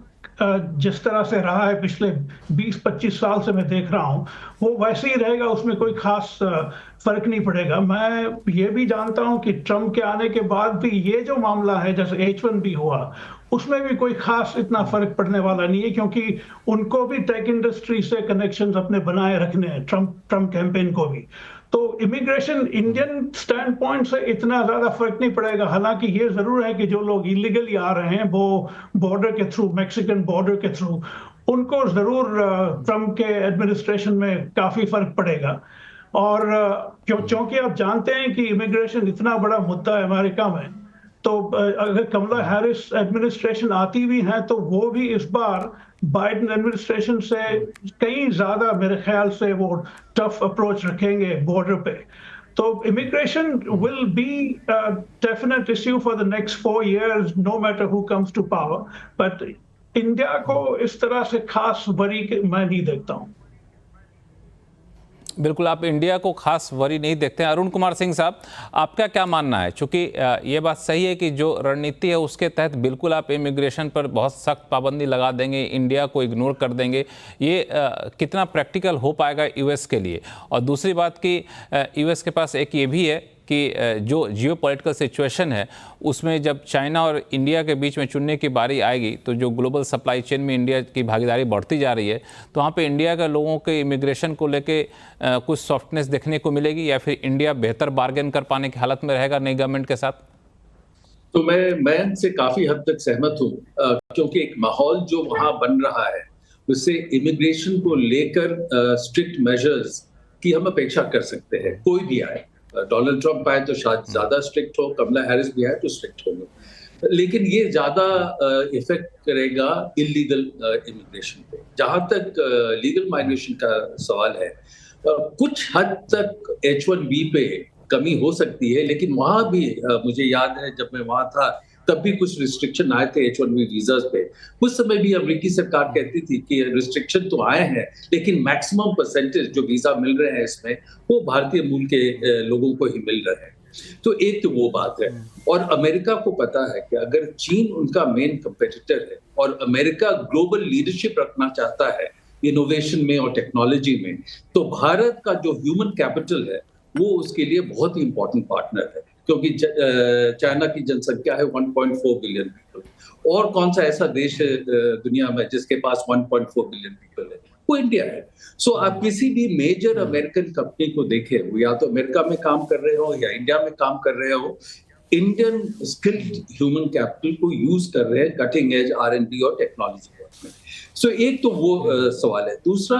[SPEAKER 3] जिस तरह से रहा है पिछले 20-25 साल से मैं देख रहा हूँ, वो वैसे ही रहेगा, उसमें कोई खास फर्क नहीं पड़ेगा। मैं ये भी जानता हूँ कि ट्रंप के आने के बाद भी ये जो मामला है, जैसे H1B हुआ, उसमें भी कोई खास इतना फर्क पड़ने वाला नहीं है, क्योंकि उनको भी टेक इंडस्ट्री से कनेक्शंस अपने बनाए रखने हैं, ट्रंप कैंपेन को भी। तो इमिग्रेशन इंडियन स्टैंड पॉइंट से इतना ज्यादा फर्क नहीं पड़ेगा। हालांकि ये जरूर है कि जो लोग इलीगली आ रहे हैं वो बॉर्डर के थ्रू, मैक्सिकन बॉर्डर के थ्रू, उनको जरूर ट्रंप के एडमिनिस्ट्रेशन में काफी फर्क पड़ेगा। और क्योंकि आप जानते हैं कि इमिग्रेशन इतना बड़ा मुद्दा है अमेरिका में, तो अगर कमला हैरिस एडमिनिस्ट्रेशन आती भी है तो वो भी इस बार बाइडेन एडमिनिस्ट्रेशन से कहीं ज्यादा मेरे ख्याल से वो टफ अप्रोच रखेंगे बॉर्डर पे। तो immigration will be definite issue for the next 4 years, no matter who comes to power. But India को इस तरह से खास वरी मैं नहीं देखता हूँ।
[SPEAKER 2] बिल्कुल, आप इंडिया को खास वरी नहीं देखते हैं। अरुण कुमार सिंह साहब, आपका क्या मानना है? चूँकि ये बात सही है कि जो रणनीति है उसके तहत बिल्कुल आप इमिग्रेशन पर बहुत सख्त पाबंदी लगा देंगे, इंडिया को इग्नोर कर देंगे, ये कितना प्रैक्टिकल हो पाएगा यूएस के लिए? और दूसरी बात कि यूएस के पास एक ये भी है कि जो जियोपॉलिटिकल सिचुएशन है उसमें जब चाइना और इंडिया के बीच में चुनने की बारी आएगी, तो जो ग्लोबल सप्लाई चेन में इंडिया की भागीदारी बढ़ती जा रही है, तो वहाँ पे इंडिया के लोगों के इमिग्रेशन को लेके कुछ सॉफ्टनेस देखने को मिलेगी, या फिर इंडिया बेहतर बार्गेन कर पाने की हालत में रहेगा नई गवर्नमेंट के साथ?
[SPEAKER 5] तो मैं इनसे काफी हद तक सहमत हूँ, क्योंकि एक माहौल जो वहाँ बन रहा है उससे इमिग्रेशन को लेकर स्ट्रिक्ट मेजर्स की हम अपेक्षा कर सकते हैं, कोई भी आए। डोनाल्ड ट्रंप आए तो शायद ज्यादा स्ट्रिक्ट हो, कमला हैरिस भी आए तो स्ट्रिक्ट होगा, लेकिन ये ज्यादा इफेक्ट करेगा इलीगल इमिग्रेशन पे। जहां तक लीगल माइग्रेशन का सवाल है, कुछ हद तक H1B पे कमी हो सकती है, लेकिन वहां भी मुझे याद है जब मैं वहां था तब भी कुछ रिस्ट्रिक्शन आए थे H1B वीजास पे। उस समय भी अमेरिकी सरकार कहती थी कि रिस्ट्रिक्शन तो आए हैं, लेकिन मैक्सिमम परसेंटेज जो वीजा मिल रहे हैं इसमें वो भारतीय मूल के लोगों को ही मिल रहे हैं। तो एक तो वो बात है, और अमेरिका को पता है कि अगर चीन उनका मेन कंपेटिटर है और अमेरिका ग्लोबल लीडरशिप रखना चाहता है इनोवेशन में और टेक्नोलॉजी में, तो भारत का जो ह्यूमन कैपिटल है वो उसके लिए बहुत ही इंपॉर्टेंट पार्टनर है, क्योंकि चाइना की जनसंख्या है 1.4 बिलियन पीपल, और कौन सा ऐसा देश है दुनिया में जिसके पास 1.4 बिलियन पीपल है, वो इंडिया है। सो आप किसी भी मेजर अमेरिकन कंपनी को देखें, वो या तो अमेरिका में काम कर रहे हो या इंडिया में काम कर रहे हो, इंडियन स्किल्ड ह्यूमन कैपिटल को यूज कर रहे हैं कटिंग एज R&D और टेक्नोलॉजी में। सो एक तो वो सवाल है। दूसरा,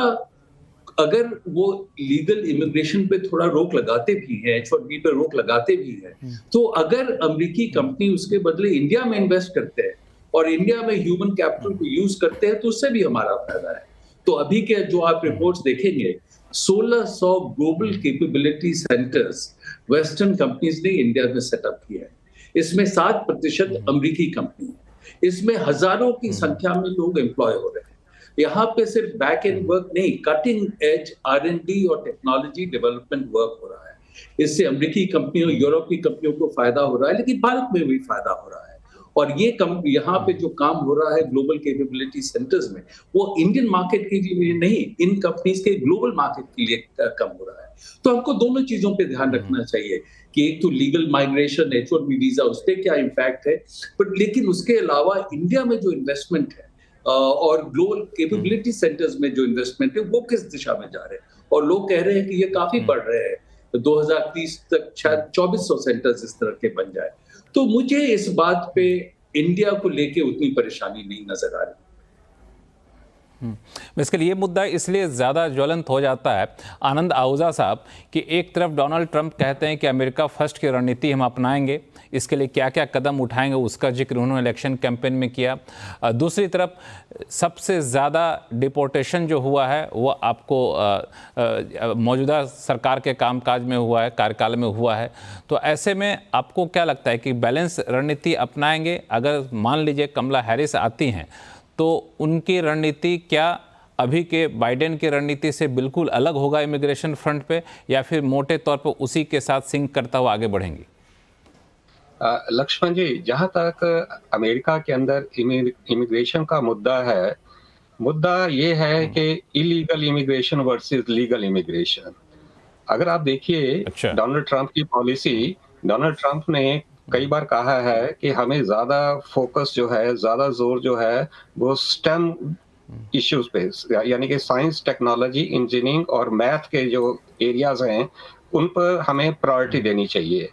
[SPEAKER 5] अगर वो लीगल इमिग्रेशन पे थोड़ा रोक लगाते भी हैं, H1B पे रोक लगाते भी हैं, तो अगर अमेरिकी कंपनी उसके बदले इंडिया में इन्वेस्ट करते हैं और इंडिया में ह्यूमन कैपिटल को यूज करते हैं, तो उससे भी हमारा फायदा है। तो अभी के जो आप रिपोर्ट्स देखेंगे, 1600 global capability centres western companies ने इंडिया में सेटअप किया है। इसमें 7% अमेरिकी कंपनी है। इसमें हजारों की संख्या में लोग एम्प्लॉय हो रहे हैं। यहाँ पे सिर्फ बैक एंड वर्क नहीं, कटिंग एज R&D और टेक्नोलॉजी डेवलपमेंट वर्क हो रहा है। इससे अमेरिकी कंपनियों, यूरोपीय कंपनियों को फायदा हो रहा है, लेकिन भारत में भी फायदा हो रहा है। और ये यहाँ पे जो काम हो रहा है ग्लोबल कैपेबिलिटी सेंटर्स में, वो इंडियन मार्केट के लिए नहीं, इन कंपनीज के ग्लोबल मार्केट के लिए कम हो रहा है। तो हमको दोनों चीजों पे ध्यान रखना चाहिए कि एक तो लीगल माइग्रेशन, H1B वीजा, उस पर क्या इम्पैक्ट है, बट लेकिन उसके अलावा इंडिया में जो इन्वेस्टमेंट है और ग्लोबल कैपेबिलिटी सेंटर्स में जो इन्वेस्टमेंट है वो किस दिशा में जा रहे हैं। और लोग कह रहे हैं कि ये काफी बढ़ रहे हैं, 2030 तक शायद 2400 सेंटर्स इस तरह के बन जाए। तो मुझे इस बात पे इंडिया को लेके उतनी परेशानी नहीं नजर आ रही।
[SPEAKER 2] इसके लिए ये मुद्दा इसलिए ज़्यादा ज्वलंत हो जाता है आनंद आहूजा साहब कि एक तरफ डोनाल्ड ट्रंप कहते हैं कि अमेरिका फर्स्ट की रणनीति हम अपनाएंगे, इसके लिए क्या क्या कदम उठाएंगे उसका जिक्र उन्होंने इलेक्शन कैंपेन में किया। दूसरी तरफ सबसे ज़्यादा डिपोर्टेशन जो हुआ है वो आपको मौजूदा सरकार के कामकाज में हुआ है, कार्यकाल में हुआ है। तो ऐसे में आपको क्या लगता है कि बैलेंस रणनीति अपनाएंगे? अगर मान लीजिए कमला हैरिस आती हैं तो उनकी रणनीति क्या अभी के बाइडेन की रणनीति से बिल्कुल अलग होगा इमिग्रेशन फ्रंट पे, या फिर मोटे तौर पर उसी के साथ सिंक करता हुआ आगे बढ़ेंगी?
[SPEAKER 4] लक्ष्मण जी, जहां तक अमेरिका के अंदर इमिग्रेशन का मुद्दा है, मुद्दा ये है कि illegal immigration versus legal immigration. अगर आप देखिए डोनाल्ड ट्रंप की पॉलिसी, डोनाल्ड ट्रंप ने कई बार कहा है कि हमें ज्यादा फोकस जो है, ज्यादा जोर जो है वो स्टेम इश्यूज पे, यानी कि साइंस, टेक्नोलॉजी, इंजीनियरिंग और मैथ के जो एरियाज हैं उन पर हमें प्रायोरिटी देनी चाहिए।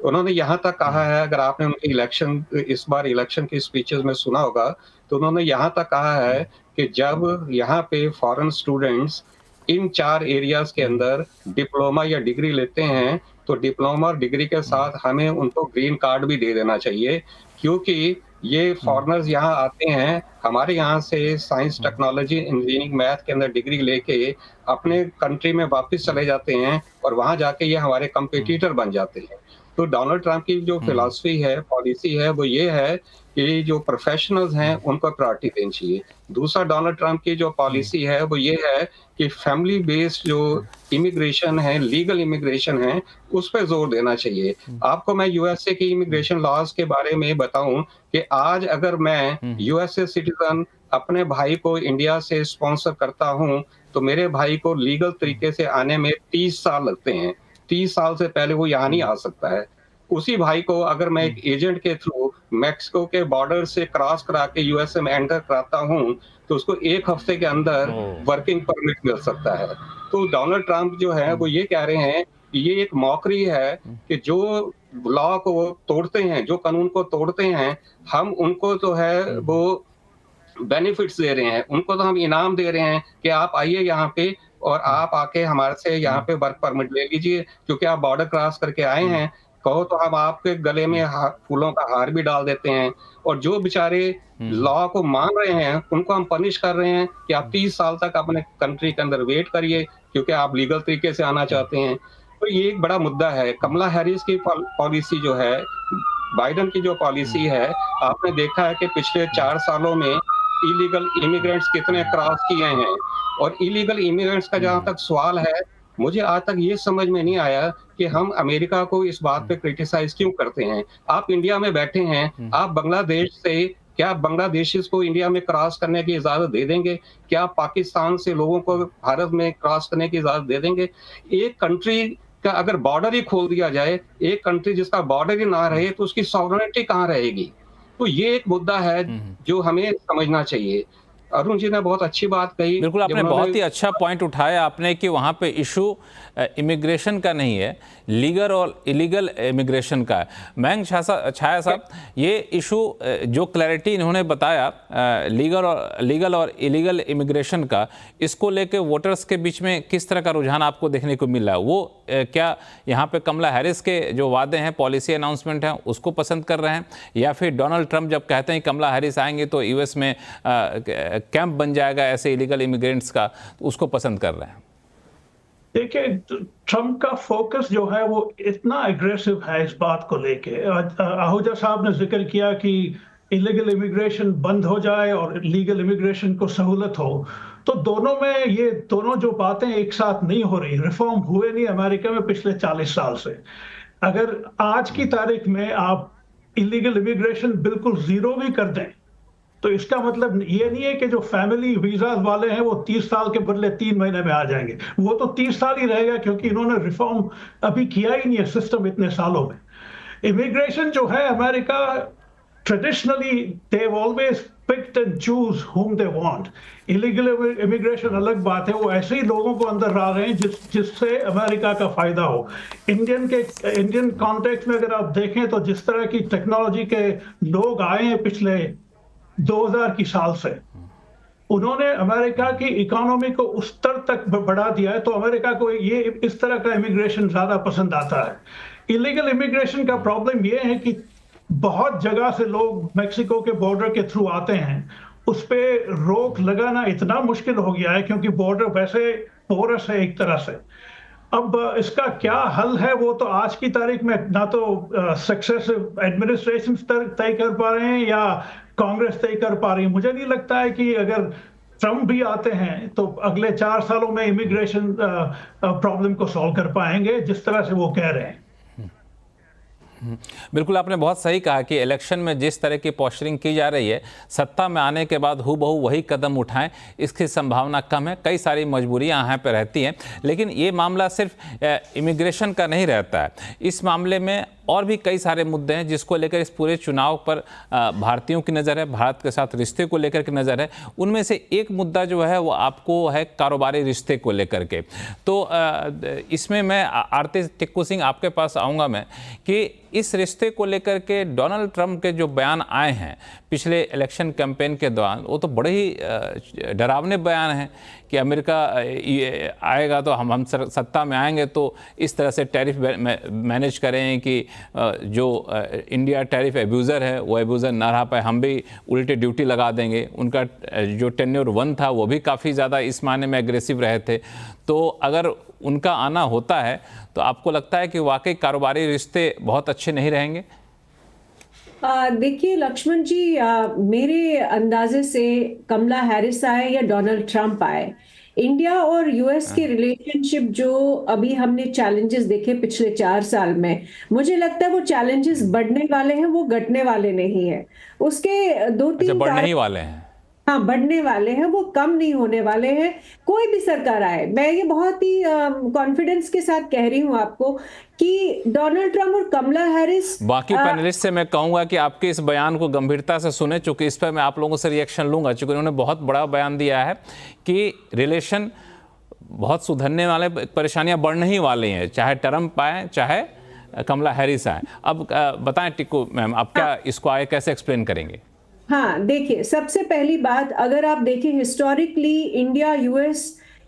[SPEAKER 4] उन्होंने यहाँ तक कहा है, अगर आपने उनकी इस बार इलेक्शन की स्पीचेस में सुना होगा, तो उन्होंने यहाँ तक कहा है कि जब यहाँ पे फॉरेन स्टूडेंट्स इन 4 एरियाज के अंदर डिप्लोमा या डिग्री लेते हैं, तो डिप्लोमा और डिग्री के साथ हमें उनको ग्रीन कार्ड भी दे देना चाहिए, क्योंकि ये फॉरेनर्स यहाँ आते हैं, हमारे यहाँ से साइंस, टेक्नोलॉजी, इंजीनियरिंग, मैथ के अंदर डिग्री लेके अपने कंट्री में वापस चले जाते हैं और वहां जाके ये हमारे कंपटीटर बन जाते हैं। तो डोनाल्ड ट्रंप की जो फिलॉसफी है, पॉलिसी है, वो ये है कि जो प्रोफेशनल्स हैं उनको प्रायोरिटी देनी चाहिए। दूसरा, डोनाल्ड ट्रंप की जो पॉलिसी है वो ये है कि फैमिली बेस्ड जो इमिग्रेशन है, लीगल इमिग्रेशन है, उस पर जोर देना चाहिए। आपको मैं यूएसए की इमिग्रेशन लॉज के बारे में बताऊं कि आज अगर मैं यूएसए सिटीजन अपने भाई को इंडिया से स्पॉन्सर करता हूं, तो मेरे भाई को लीगल तरीके से आने में 30 साल लगते हैं। 30 साल से पहले वो यहाँ नहीं आ सकता है। उसी भाई को अगर मैं एक एजेंट के थ्रू मैक्सिको के बॉर्डर से क्रॉस करा के यूएसए में एंटर कराता हूं, तो उसको 1 हफ्ते के अंदर वर्किंग परमिट मिल सकता है। तो डोनाल्ड ट्रंप जो है वो ये कह रहे हैं कि ये एक मौकरी है कि जो लॉ को वो तोड़ते हैं, जो कानून को तोड़ते हैं, हम उनको जो है वो बेनिफिट्स दे रहे हैं, उनको तो हम इनाम दे रहे हैं कि आप आइए यहाँ पे और आप आके हमारे से यहाँ पे वर्क परमिट ले लीजिए, क्योंकि आप बॉर्डर क्रॉस करके आए हैं, कहो तो हम आपके गले में फूलों का हार भी डाल देते हैं। और जो बेचारे लॉ को मान रहे हैं उनको हम पनिश कर रहे हैं कि आप 30 साल तक अपने कंट्री के अंदर वेट करिए, क्योंकि आप लीगल तरीके से आना चाहते हैं। तो ये एक बड़ा मुद्दा है। कमला हैरिस की पॉलिसी जो है, बाइडेन की जो पॉलिसी है, आपने देखा है कि पिछले 4 सालों में इलीगल इमिग्रेंट्स कितने क्रॉस किए हैं। और इलीगल इमिग्रेंट्स का जहां तक सवाल है, मुझे आज तक ये समझ में नहीं आया कि हम अमेरिका को इस बात पे क्रिटिसाइज क्यों करते हैं। आप इंडिया में बैठे हैं, आप बांग्लादेश से क्या बांग्लादेशीज को इंडिया में क्रॉस करने की इजाजत दे देंगे? क्या पाकिस्तान से लोगों को भारत में क्रॉस करने की इजाजत दे देंगे? एक कंट्री का अगर बॉर्डर ही खोल दिया जाए, एक कंट्री जिसका बॉर्डर ही ना रहे, तो उसकी सॉवरेनिटी कहाँ रहेगी? तो ये एक मुद्दा है जो हमें समझना चाहिए। अरुण जी ने बहुत अच्छी बात कही।
[SPEAKER 2] बिल्कुल, आपने बहुत ही अच्छा पॉइंट उठाया आपने कि वहाँ पे इशू इमिग्रेशन का नहीं है, लीगल और इलीगल इमिग्रेशन का है। मयंक छाया साहब, ये इशू जो क्लैरिटी इन्होंने बताया लीगल और इलीगल इमिग्रेशन का, इसको लेके वोटर्स के बीच में किस तरह का रुझान आपको देखने को मिल रहा है? वो क्या यहाँ पे कमला हैरिस के जो वादे हैं, पॉलिसी अनाउंसमेंट हैं, उसको पसंद कर रहे हैं, या फिर डोनाल्ड ट्रंप जब कहते हैं कमला हैरिस आएंगे तो यूएस में कैंप बन जाएगा ऐसे इलीगल इमिग्रेंट्स का, तो उसको पसंद कर रहे हैं?
[SPEAKER 3] देखिए, ट्रम्प का फोकस जो है वो इतना एग्रेसिव है इस बात को लेके। आहूजा साहब ने जिक्र किया कि इलीगल इमिग्रेशन बंद हो जाए और लीगल इमिग्रेशन को सहूलत हो, तो दोनों में ये दोनों जो बातें एक साथ नहीं हो रही। रिफॉर्म हुए नहीं अमेरिका में पिछले 40 साल से। अगर आज की तारीख में आप इलीगल इमिग्रेशन बिल्कुल जीरो भी कर दें, तो इसका मतलब ये नहीं है कि जो फैमिली वीजा वाले हैं वो 30 साल के बदले 3 महीने में आ जाएंगे। वो तो 30 साल ही रहेगा, क्योंकि इन्होंने रिफॉर्म अभी किया ही नहीं है सिस्टम इतने सालों में। इमिग्रेशन जो है America, traditionally they have always picked and choose whom they want। Illegal immigration अलग बात है, वो ऐसे ही लोगों को अंदर ला रहे हैं जिससे अमेरिका का फायदा हो। इंडियन कॉन्टेक्स्ट में अगर आप देखें तो जिस तरह की टेक्नोलॉजी के लोग आए हैं पिछले 2000 की साल से, उन्होंने अमेरिका की इकोनॉमी को उस स्तर तक बढ़ा दिया है, तो अमेरिका को ये इस तरह का इमिग्रेशन ज्यादा पसंद आता है। इलीगल इमिग्रेशन का प्रॉब्लम ये है कि बहुत जगह से लोग मेक्सिको के बॉर्डर के थ्रू आते हैं, उस पे रोक लगाना इतना मुश्किल हो गया है, क्योंकि बॉर्डर वैसे पोरस है एक तरह से। अब इसका क्या हल है, वो तो आज की तारीख में ना तो सक्सेसिव एडमिनिस्ट्रेशन तय कर पा रहे हैं या कांग्रेस तय कर पा रही है। मुझे नहीं लगता है कि अगर ट्रम्प भी आते हैं तो अगले 4 सालों में इमिग्रेशन प्रॉब्लम को सॉल्व कर पाएंगे, जिस तरह से वो कह रहे हैं।
[SPEAKER 2] बिल्कुल, आपने बहुत सही कहा कि इलेक्शन में जिस तरह की पोस्टरिंग की जा रही है, सत्ता में आने के बाद हूबहू वही कदम उठाएं, इसकी संभावना कम है। कई सारी मजबूरियां यहाँ पर रहती हैं, लेकिन ये मामला सिर्फ इमिग्रेशन का नहीं रहता है। इस मामले में और भी कई सारे मुद्दे हैं जिसको लेकर इस पूरे चुनाव पर भारतीयों की नज़र है, भारत के साथ रिश्ते को लेकर की नज़र है। उनमें से एक मुद्दा जो है वो आपको है कारोबारी रिश्ते को लेकर के। तो इसमें मैं आरती टिक्कू सिंह आपके पास आऊँगा मैं कि इस रिश्ते को लेकर के डोनाल्ड ट्रंप के जो बयान आए हैं पिछले इलेक्शन कैंपेन के दौरान, वो तो बड़े ही डरावने बयान हैं कि अमेरिका आएगा तो हम सत्ता में आएंगे तो इस तरह से टैरिफ मैनेज करें कि जो इंडिया टैरिफ एब्यूज़र है वो एब्यूज़र ना रह पाए, हम भी उल्टे ड्यूटी लगा देंगे। उनका जो टेन्योर 1 था वो भी काफ़ी ज़्यादा इस मायने में एग्रेसिव रहे थे। तो अगर उनका आना होता है तो आपको लगता है कि वाकई कारोबारी रिश्ते बहुत अच्छे नहीं रहेंगे?
[SPEAKER 6] देखिए लक्ष्मण जी, मेरे अंदाजे से कमला हैरिस आए या डोनाल्ड ट्रंप आए, इंडिया और यूएस के रिलेशनशिप जो अभी हमने चैलेंजेस देखे पिछले 4 साल में, मुझे लगता है वो चैलेंजेस बढ़ने वाले हैं, वो घटने वाले नहीं है। उसके 2-3
[SPEAKER 2] बढ़ने ही वाले हैं।
[SPEAKER 6] हाँ, बढ़ने वाले हैं, वो कम नहीं होने वाले हैं। कोई भी सरकार आए, मैं ये बहुत ही कॉन्फिडेंस के साथ कह रही हूँ आपको कि डोनाल्ड ट्रंप और कमला हैरिस।
[SPEAKER 2] बाकी पैनलिस्ट से मैं कहूंगा कि आपके इस बयान को गंभीरता से सुने, चूंकि इस पर मैं आप लोगों से रिएक्शन लूंगा, चूंकि उन्होंने बहुत बड़ा बयान दिया है कि रिलेशन बहुत सुधरने वाले, परेशानियां बढ़ने ही वाली हैं, चाहे ट्रंप आए चाहे कमला हैरिस आए। अब बताएं टिक्कू मैम, आप क्या इसको आगे कैसे एक्सप्लेन करेंगे?
[SPEAKER 6] हाँ, देखिए, सबसे पहली बात, अगर आप देखें हिस्टोरिकली इंडिया यूएस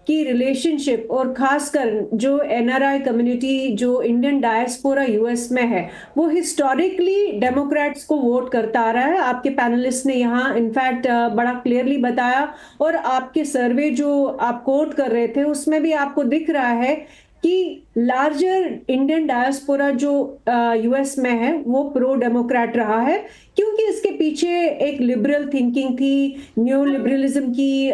[SPEAKER 6] की रिलेशनशिप और खासकर जो एनआरआई कम्युनिटी जो इंडियन डायस्पोरा यूएस में है वो हिस्टोरिकली डेमोक्रेट्स को वोट करता आ रहा है। आपके पैनलिस्ट ने यहाँ इनफैक्ट बड़ा क्लियरली बताया और आपके सर्वे जो आप कोट कर रहे थे उसमें भी आपको दिख रहा है कि लार्जर इंडियन डायस्पोरा जो यूएस में है वो प्रो डेमोक्रेट रहा है, क्योंकि इसके पीछे एक लिबरल थिंकिंग थी, न्यू लिबरलिज्म की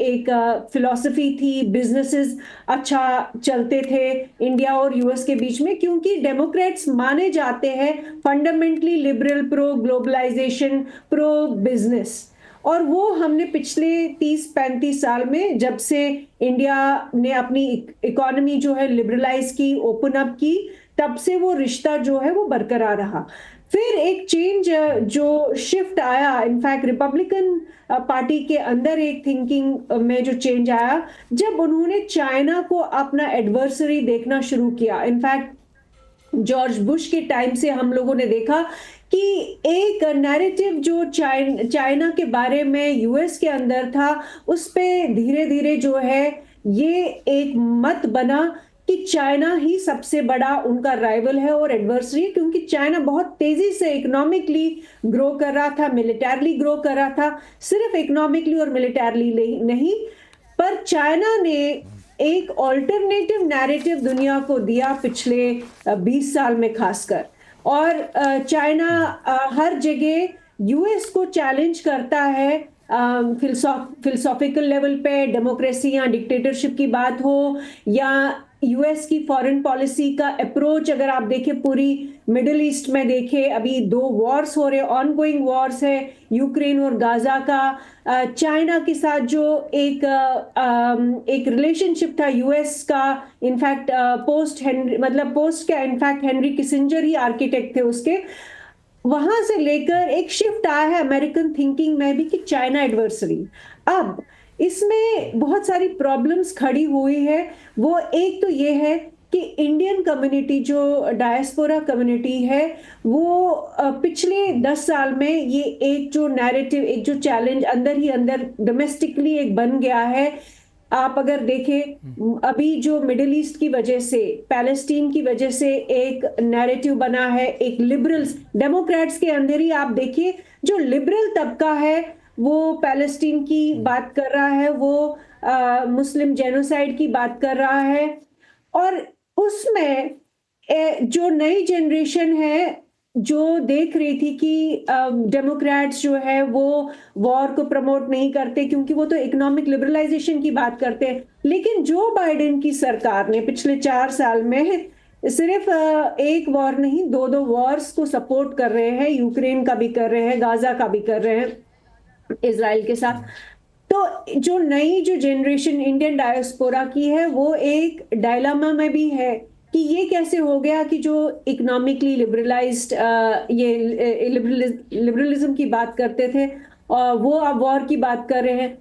[SPEAKER 6] एक फिलॉसफी थी, बिजनेसेस अच्छा चलते थे इंडिया और यूएस के बीच में, क्योंकि डेमोक्रेट्स माने जाते हैं fundamentally liberal, pro globalization, pro business. और वो हमने पिछले 30-35 साल में जब से इंडिया ने अपनी इकोनॉमी जो है लिबरलाइज की, ओपन अप की, तब से वो रिश्ता जो है वो बरकरार रहा। फिर एक चेंज जो शिफ्ट आया, इनफैक्ट रिपब्लिकन पार्टी के अंदर एक थिंकिंग में जो चेंज आया जब उन्होंने चाइना को अपना एडवर्सरी देखना शुरू किया। इनफैक्ट जॉर्ज बुश के टाइम से हम लोगों ने देखा कि एक नैरेटिव जो चाइना के बारे में यूएस के अंदर था उस पे धीरे धीरे जो है ये एक मत बना कि चाइना ही सबसे बड़ा उनका राइवल है और एडवर्सरी, क्योंकि चाइना बहुत तेजी से इकोनॉमिकली ग्रो कर रहा था, मिलिटरली ग्रो कर रहा था, सिर्फ इकोनॉमिकली और मिलिटरली नहीं, पर चाइना ने एक ऑल्टरनेटिव नैरेटिव दुनिया को दिया पिछले 20 साल में खासकर। और चाइना हर जगह यूएस को चैलेंज करता है, फिलोसॉफिकल लेवल पे, डेमोक्रेसी या डिक्टेटरशिप की बात हो या यूएस की फॉरेन पॉलिसी का अप्रोच अगर आप देखें, पूरी मिडिल ईस्ट में देखें, अभी 2 वॉर्स हो रहे, ऑनगोइंग वॉर्स है, यूक्रेन और गाजा का। चाइना के साथ जो एक रिलेशनशिप था यूएस का, इनफैक्ट पोस्ट क्या, इनफैक्ट हेनरी किसिंजर ही आर्किटेक्ट थे उसके, वहां से लेकर एक शिफ्ट आया है अमेरिकन थिंकिंग में भी कि चाइना एडवर्सरी। अब इसमें बहुत सारी प्रॉब्लम्स खड़ी हुई है। वो एक तो ये है कि इंडियन कम्युनिटी जो डायस्पोरा कम्युनिटी है वो पिछले 10 साल में ये एक जो नैरेटिव, एक जो चैलेंज अंदर ही अंदर डोमेस्टिकली एक बन गया है। आप अगर देखें अभी जो मिडिल ईस्ट की वजह से, पैलेस्टीन की वजह से एक नैरेटिव बना है, एक लिबरल्स डेमोक्रेट्स के अंदर ही आप देखिए जो लिबरल तबका है वो पैलेस्टीन की बात कर रहा है, वो मुस्लिम जेनोसाइड की बात कर रहा है, और उसमें जो नई जनरेशन है जो देख रही थी कि डेमोक्रेट्स जो है वो वॉर को प्रमोट नहीं करते क्योंकि वो तो इकोनॉमिक लिबरलाइजेशन की बात करते हैं, लेकिन जो बाइडेन की सरकार ने पिछले 4 साल में सिर्फ एक वॉर नहीं, 2 वॉर्स को सपोर्ट कर रहे हैं, यूक्रेन का भी कर रहे हैं, गाजा का भी कर रहे हैं इजराइल के साथ। तो जो नई जो जनरेशन इंडियन डायस्पोरा की है वो एक डायलामा में भी है कि ये कैसे हो गया कि जो इकोनॉमिकली लिबरलाइज्ड ये लिबरलिज्म की बात करते थे और वो अब वॉर की बात कर रहे हैं।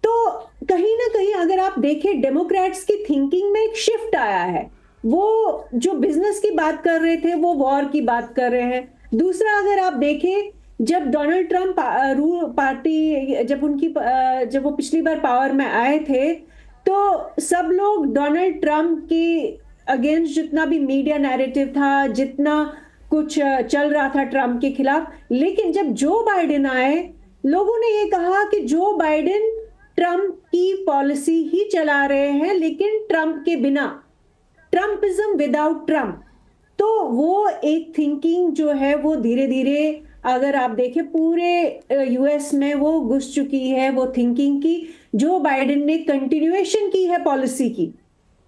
[SPEAKER 6] तो कहीं ना कहीं अगर आप देखें डेमोक्रेट्स की थिंकिंग में एक शिफ्ट आया है, वो जो बिजनेस की बात कर रहे थे वो वॉर की बात कर रहे हैं। दूसरा अगर आप देखें जब डोनाल्ड ट्रंप पार्टी जब वो पिछली बार पावर में आए थे तो सब लोग डोनाल्ड ट्रंप के अगेंस्ट जितना भी मीडिया नैरेटिव था, जितना कुछ चल रहा था ट्रंप के खिलाफ, लेकिन जब जो बाइडेन आए लोगों ने ये कहा कि जो बाइडेन ट्रंप की पॉलिसी ही चला रहे हैं लेकिन ट्रंप के बिना, ट्रंपिज्म विदाउट ट्रंप। तो वो एक थिंकिंग जो है वो धीरे धीरे अगर आप देखें पूरे यूएस में वो घुस चुकी है, वो थिंकिंग की जो बाइडेन ने कंटिन्यूएशन की है पॉलिसी की।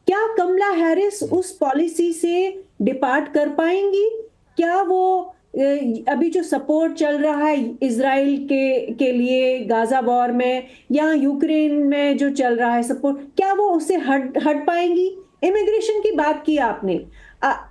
[SPEAKER 6] क्या कमला हैरिस उस पॉलिसी से डिपार्ट कर पाएंगी? क्या वो अभी जो सपोर्ट चल रहा है इजराइल के लिए गाजा वॉर में या यूक्रेन में जो चल रहा है सपोर्ट, क्या वो उससे हट पाएंगी? इमिग्रेशन की बात की आपने,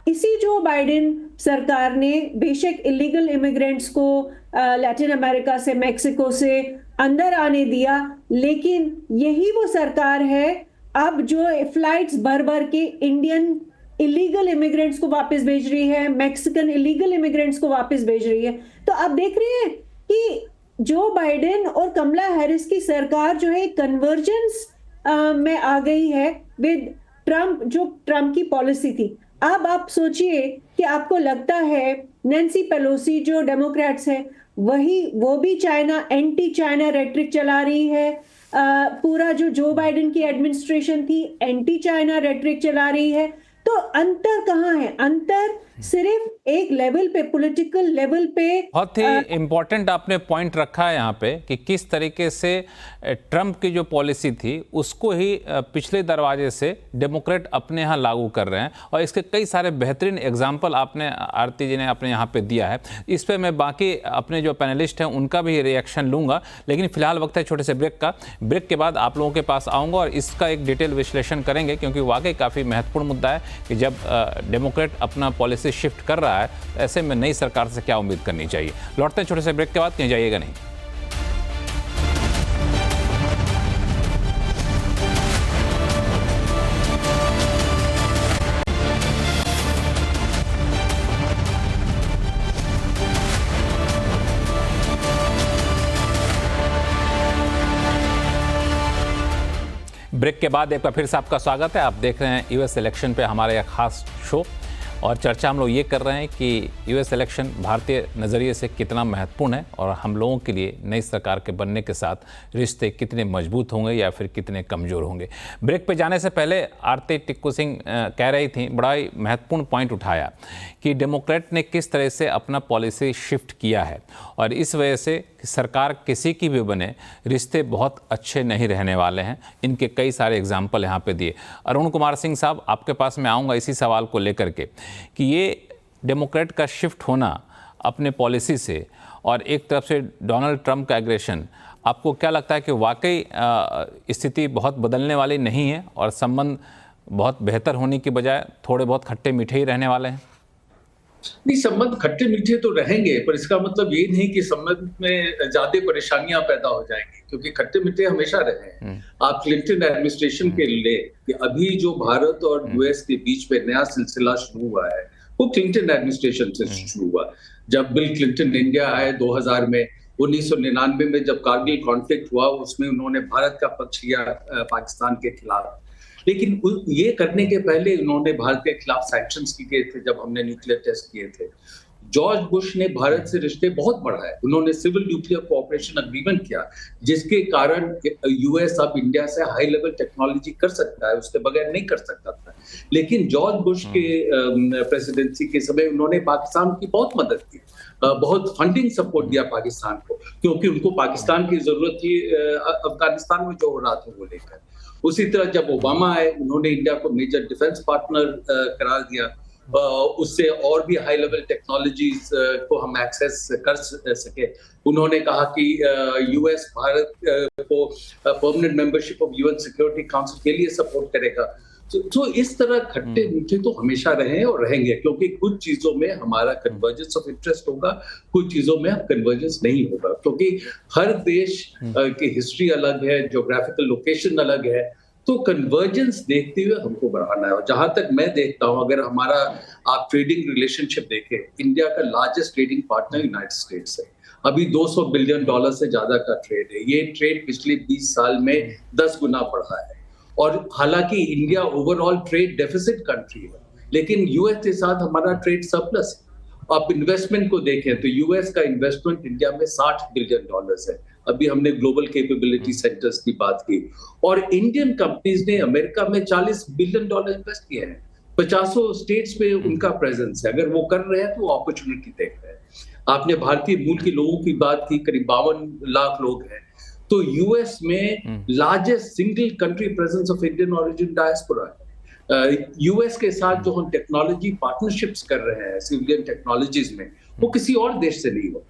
[SPEAKER 6] इसी जो बाइडेन सरकार ने बेशक इलीगल इमिग्रेंट्स को लैटिन अमेरिका से, मेक्सिको से अंदर आने दिया, लेकिन यही वो सरकार है अब जो फ्लाइट्स भर भर के इंडियन इलीगल इमिग्रेंट्स को वापस भेज रही है, मैक्सिकन इलीगल इमिग्रेंट्स को वापस भेज रही है। तो आप देख रहे हैं कि जो बाइडेन और कमला हैरिस की सरकार जो है कन्वर्जेंस में आ गई है विद ट्रम्प, जो ट्रम्प की पॉलिसी थी। अब आप सोचिए कि आपको लगता है नैन्सी पेलोसी जो डेमोक्रेट्स है वो भी चाइना, एंटी चाइना रेटरिक चला रही है। पूरा जो बाइडेन की एडमिनिस्ट्रेशन थी एंटी चाइना रेटरिक चला रही है। तो अंतर कहाँ है? अंतर सिर्फ एक लेवल पे, पॉलिटिकल लेवल पे।
[SPEAKER 2] बहुत ही इंपॉर्टेंट आपने पॉइंट रखा है यहाँ पे कि किस तरीके से ट्रम्प की जो पॉलिसी थी उसको ही पिछले दरवाजे से डेमोक्रेट अपने यहाँ लागू कर रहे हैं, और इसके कई सारे बेहतरीन एग्जाम्पल आपने, आरती जी ने अपने यहाँ पे दिया है। इस पे मैं बाकी अपने जो पैनलिस्ट हैं उनका भी रिएक्शन लूँगा, लेकिन फिलहाल वक्त है छोटे से ब्रेक का। ब्रेक के बाद आप लोगों के पास आऊँगा और इसका एक डिटेल विश्लेषण करेंगे, क्योंकि वाकई काफ़ी महत्वपूर्ण मुद्दा है कि जब डेमोक्रेट अपना पॉलिसी शिफ्ट कर रहा है, ऐसे में नई सरकार से क्या उम्मीद करनी चाहिए। लौटते हैं छोटे से ब्रेक के बाद, कहीं जाइएगा नहीं। ब्रेक के बाद एक बार फिर से आपका स्वागत है। आप देख रहे हैं यूएस इलेक्शन पे हमारा यह खास शो, और चर्चा हम लोग ये कर रहे हैं कि यूएस इलेक्शन भारतीय नज़रिए से कितना महत्वपूर्ण है और हम लोगों के लिए नई सरकार के बनने के साथ रिश्ते कितने मजबूत होंगे या फिर कितने कमज़ोर होंगे। ब्रेक पे जाने से पहले आरती टिक्कू सिंह कह रही थी, बड़ा ही महत्वपूर्ण पॉइंट उठाया कि डेमोक्रेट ने किस तरह से अपना पॉलिसी शिफ्ट किया है, और इस वजह से सरकार किसी की भी बने रिश्ते बहुत अच्छे नहीं रहने वाले हैं। इनके कई सारे एग्जाम्पल यहाँ पे दिए। अरुण कुमार सिंह साहब, आपके पास मैं आऊँगा इसी सवाल को लेकर के कि ये डेमोक्रेट का शिफ्ट होना अपने पॉलिसी से और एक तरफ से डोनाल्ड ट्रंप का एग्रेशन, आपको क्या लगता है कि वाकई स्थिति बहुत बदलने वाली नहीं है और संबंध बहुत बेहतर होने की बजाय थोड़े बहुत खट्टे मीठे ही रहने वाले हैं?
[SPEAKER 5] नहीं, संबंध खट्टे मीठे तो रहेंगे, पर इसका मतलब ये नहीं कि संबंध में ज्यादा परेशानियां पैदा हो जाएंगी, क्योंकि खट्टे मीठे हमेशा रहे हैं। आप क्लिंटन एडमिनिस्ट्रेशन के लिए कि अभी जो भारत और यूएस के बीच में नया सिलसिला शुरू हुआ है वो क्लिंटन एडमिनिस्ट्रेशन से शुरू हुआ। जब बिल क्लिंटन इंडिया आए 2000 में, 1999 में जब कारगिल कॉन्फ्लिक्ट हुआ उसमें उन्होंने भारत का पक्ष लिया पाकिस्तान के खिलाफ, लेकिन ये करने के पहले उन्होंने भारत के खिलाफ सैंक्शंस किए थे जब हमने न्यूक्लियर टेस्ट किए थे। जॉर्ज बुश ने भारत से रिश्ते बहुत बढ़ाए, उन्होंने सिविल न्यूक्लियर कोऑपरेशन एग्रीमेंट किया, जिसके कारण यूएस अब इंडिया से हाई लेवल टेक्नोलॉजी कर सकता है, उसके बगैर नहीं कर सकता था। लेकिन जॉर्ज बुश के प्रेसिडेंसी के समय उन्होंने पाकिस्तान की बहुत मदद की, बहुत फंडिंग सपोर्ट दिया पाकिस्तान को, क्योंकि उनको पाकिस्तान की जरूरत थी अफगानिस्तान में जो हो रहा था वो लेकर। उसी तरह जब ओबामा आए, उन्होंने इंडिया को मेजर डिफेंस पार्टनर करार दिया, उससे और भी हाई लेवल टेक्नोलॉजीज को हम एक्सेस कर सके। उन्होंने कहा कि यूएस भारत को permanent membership of UN security council के लिए सपोर्ट करेगा। तो इस तरह खट्टे मीठे तो हमेशा रहे और रहेंगे, क्योंकि कुछ चीजों में हमारा कन्वर्जेंस ऑफ इंटरेस्ट होगा, कुछ चीजों में कन्वर्जेंस नहीं होगा, क्योंकि हर देश की हिस्ट्री अलग है, ज्योग्राफिकल लोकेशन अलग है। तो कन्वर्जेंस देखते हुए हमको बढ़ाना है। और जहां तक मैं देखता हूं, अगर हमारा आप ट्रेडिंग रिलेशनशिप देखें, इंडिया का largest trading partner United states है। अभी $200 बिलियन से ज्यादा का ट्रेड है। ये ट्रेड पिछले 20 साल में 10 गुना बढ़ा है। और हालांकि India overall trade deficit country है, लेकिन यूएस के साथ हमारा ट्रेड सरप्लस है। आप इन्वेस्टमेंट को देखें तो यूएस का इन्वेस्टमेंट इंडिया में $60 बिलियन है। अभी हमने ग्लोबल कैपेबिलिटी सेंटर्स की बात की, और इंडियन कंपनीज ने अमेरिका में $40 बिलियन इन्वेस्ट किए हैं। 50 स्टेट्स में उनका प्रेजेंस है। अगर वो कर रहे हैं तो अपॉर्चुनिटी देख रहे हैं। आपने भारतीय मूल के लोगों की बात की, करीब 52 लाख लोग हैं। तो यूएस में largest single country presence of Indian origin diaspora है। यूएस के साथ जो हम टेक्नोलॉजी पार्टनरशिप्स कर रहे हैं सिविलियन टेक्नोलॉजीज में, वो किसी और देश से नहीं हो।